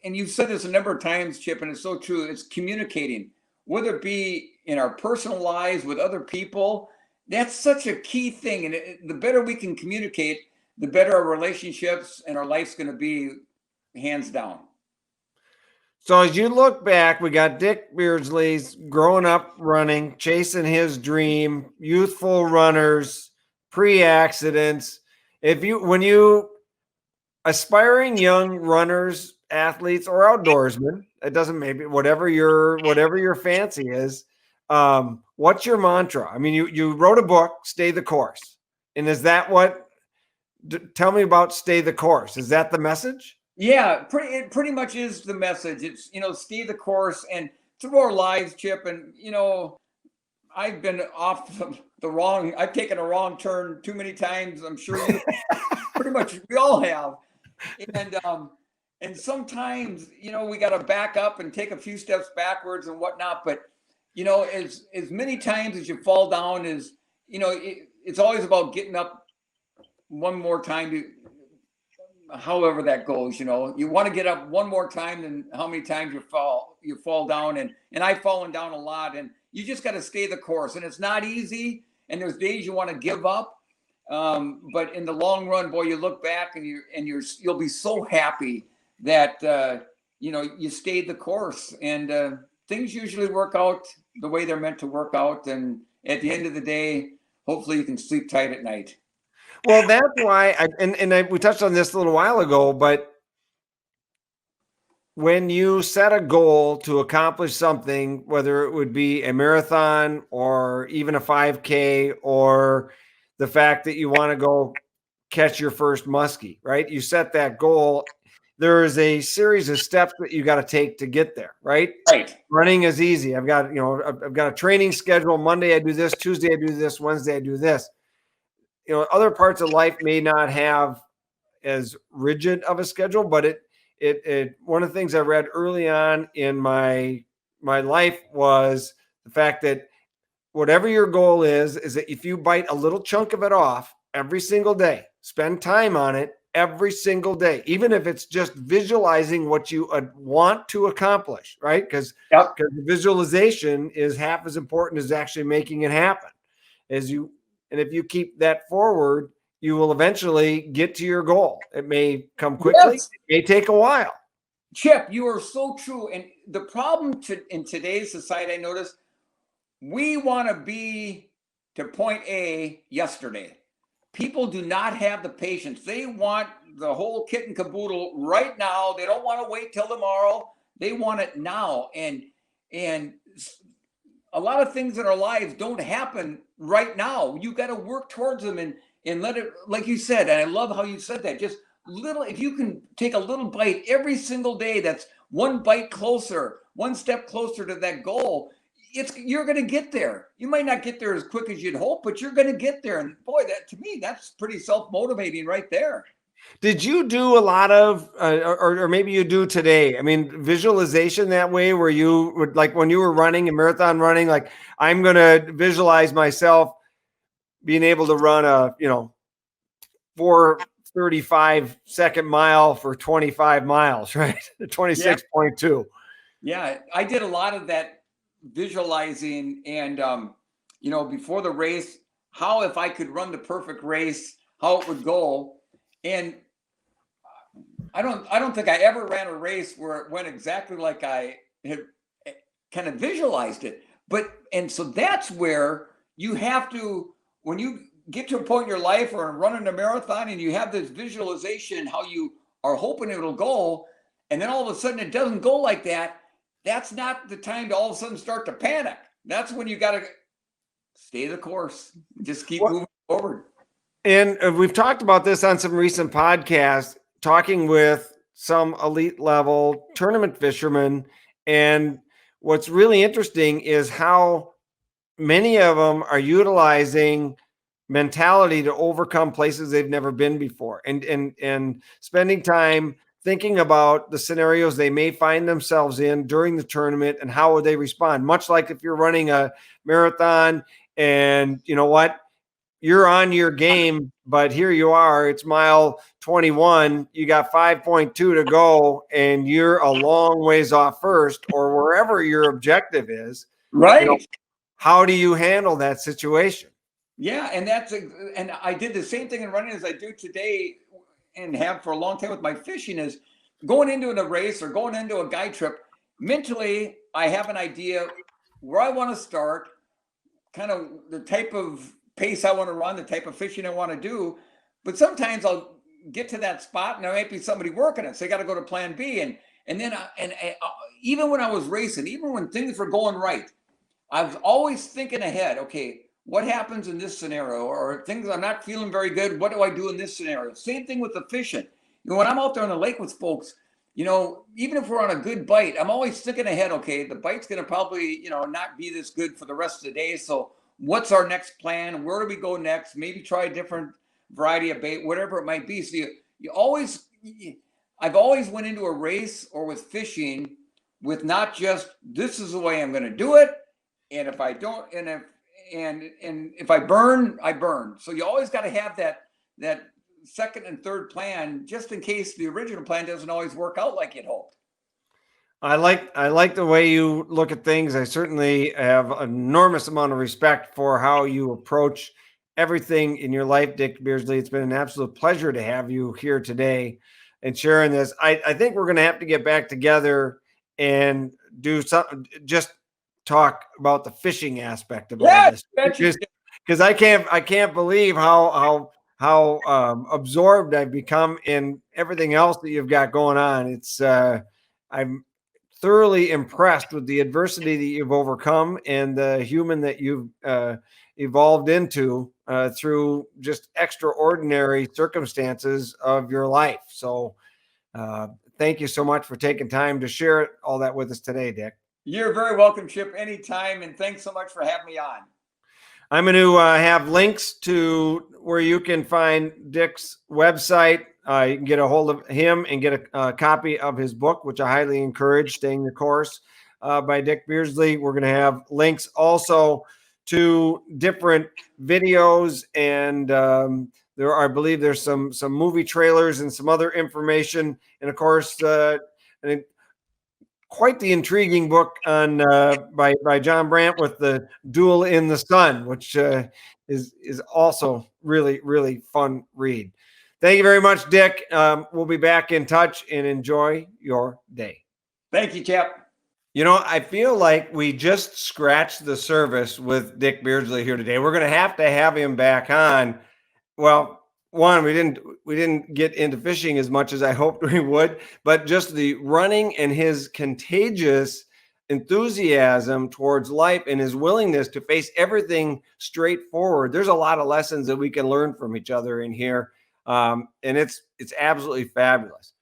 and you've said this a number of times, Chip, and it's so true. It's communicating, whether it be in our personal lives with other people. That's such a key thing. And the better we can communicate, the better our relationships and our life's going to be, hands down. So as you look back, we got Dick Beardsley's growing up running, chasing his dream, youthful runners, pre-accidents. When you aspiring young runners, athletes, or outdoorsmen, it doesn't, maybe whatever your fancy is, what's your mantra? I mean, you wrote a book, Stay the Course. And is that tell me about Stay the Course. Is that the message? Yeah, it pretty much is the message. It's, stay the course, and through our lives, Chip, and, I've been off I've taken a wrong turn too many times. I'm sure you pretty much, we all have. And sometimes, we got to back up and take a few steps backwards and whatnot. But, as many times as you fall down is, it's always about getting up one more time, however that goes. You want to get up one more time than how many times you fall down. And I've fallen down a lot, and you just got to stay the course. And it's not easy. And there's days you want to give up. But in the long run, boy, you look back and you'll be so happy that, you stayed the course, and things usually work out the way they're meant to work out. And at the end of the day, hopefully you can sleep tight at night. Well, that's why, we touched on this a little while ago, but when you set a goal to accomplish something, whether it would be a marathon or even a 5K, or the fact that you want to go catch your first muskie, right? You set that goal. There is a series of steps that you got to take to get there, right? Right. Running is easy. I've got a training schedule. Monday I do this, Tuesday I do this, Wednesday I do this. Other parts of life may not have as rigid of a schedule, but it one of the things I read early on in my life was the fact that whatever your goal is that if you bite a little chunk of it off every single day, spend time on it every single day, even if it's just visualizing what you want to accomplish, right? Because the visualization is half as important as actually making it happen. And if you keep that forward, you will eventually get to your goal. It may come quickly. Yes. It may take a while. Chip, you are so true. And the problem in today's society, I noticed, we want to be to point A yesterday. People do not have the patience. They want the whole kit and caboodle right now. They don't want to wait till tomorrow. They want it now. And a lot of things in our lives don't happen right now. You got to work towards them and let it, like you said, and I love how you said that, just if you can take a little bite every single day, that's one bite closer, one step closer to that goal, you're going to get there. You might not get there as quick as you'd hope, but you're going to get there. And boy, that to me, that's pretty self-motivating right there. Did you do a lot of, or maybe you do today, I mean, visualization that way, where you would, like when you were running and marathon running, like I'm going to visualize myself being able to run a, 4:35 second mile for 25 miles, right? 26.2. Yeah, I did a lot of that visualizing and, before the race, how if I could run the perfect race, how it would go. And I don't think I ever ran a race where it went exactly like I had kind of visualized it. And so that's where you have to, when you get to a point in your life or running a marathon and you have this visualization, how you are hoping it'll go, and then all of a sudden it doesn't go like that, that's not the time to all of a sudden start to panic. That's when you got to stay the course, just keep moving forward. And we've talked about this on some recent podcasts, talking with some elite level tournament fishermen. And what's really interesting is how many of them are utilizing mentality to overcome places they've never been before, and spending time thinking about the scenarios they may find themselves in during the tournament and how would they respond. Much like if you're running a marathon and you know what, you're on your game, but here you are, it's mile 21, you got 5.2 to go and you're a long ways off first, or wherever your objective is. Right. You know, how do you handle that situation? Yeah, and and I did the same thing in running as I do today and have for a long time with my fishing, is going into a race or going into a guide trip. Mentally, I have an idea where I want to start, kind of the type of pace I want to run, the type of fishing I want to do. But sometimes I'll get to that spot and there might be somebody working it, so I got to go to plan B. And then even when I was racing, even when things were going right, I was always thinking ahead. Okay, what happens in this scenario? Or things I'm not feeling very good, what do I do in this scenario? Same thing with the fishing. You know, when I'm out there on the lake with folks, you know, even if we're on a good bite, I'm always thinking ahead. Okay, the bite's going to probably, you know, not be this good for the rest of the day. So what's our next plan? Where do we go next? Maybe try a different variety of bait, whatever it might be. So I've always went into a race or with fishing with not just, this is the way I'm going to do it. And if I don't, and if I burn, I burn. So you always got to have that second and third plan, just in case the original plan doesn't always work out like you'd hoped. I like the way you look at things. I certainly have an enormous amount of respect for how you approach everything in your life, Dick Beardsley. It's been an absolute pleasure to have you here today and sharing this. I think we're going to have to get back together and do something, just talk about the fishing aspect of all this, because I can't believe how absorbed I've become in everything else that you've got going on. It's I'm thoroughly impressed with the adversity that you've overcome and the human that you've evolved into through just extraordinary circumstances of your life. So thank you so much for taking time to share all that with us today, Dick. You're very welcome, Chip, anytime. And thanks so much for having me on. I'm going to have links to where you can find Dick's website. You can get a hold of him and get a copy of his book, which I highly encourage, Staying the Course, by Dick Beardsley. We're going to have links also to different videos, and I believe there's some movie trailers and some other information. And of course, quite the intriguing book on by John Brandt with the Duel in the Sun, which is also really, really fun read. Thank you very much, Dick. We'll be back in touch, and enjoy your day. Thank you, Chip. You know, I feel like we just scratched the surface with Dick Beardsley here today. We're going to have him back on. Well, one, we didn't get into fishing as much as I hoped we would, but just the running and his contagious enthusiasm towards life and his willingness to face everything straightforward. There's a lot of lessons that we can learn from each other in here. And it's absolutely fabulous.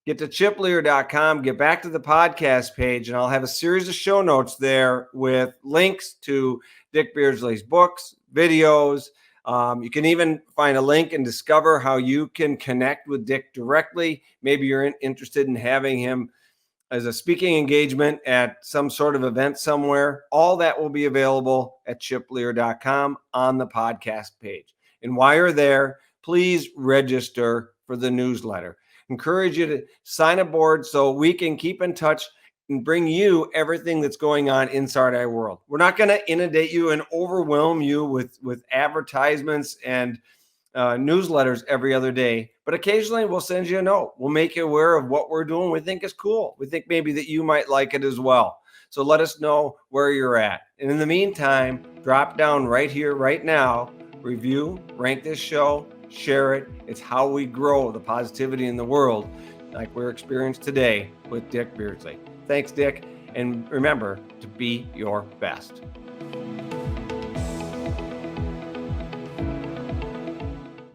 Get to chipleer.com, get back to the podcast page, and I'll have a series of show notes there with links to Dick Beardsley's books, videos. You can even find a link and discover how you can connect with Dick directly. Maybe you're interested in having him as a speaking engagement at some sort of event somewhere. All that will be available at chipleer.com on the podcast page. And while you're there, please register for the newsletter. Encourage you to sign aboard so we can keep in touch and bring you everything that's going on inside our world. We're not going to inundate you and overwhelm you with advertisements and newsletters every other day, but occasionally we'll send you a note. We'll make you aware of what we're doing. We think is cool. We think maybe that you might like it as well. So let us know where you're at. And in the meantime, drop down right here, right now, review, rank this show, share it. It's how we grow the positivity in the world, like we're experiencing today with Dick Beardsley. Thanks, Dick. And remember to be your best.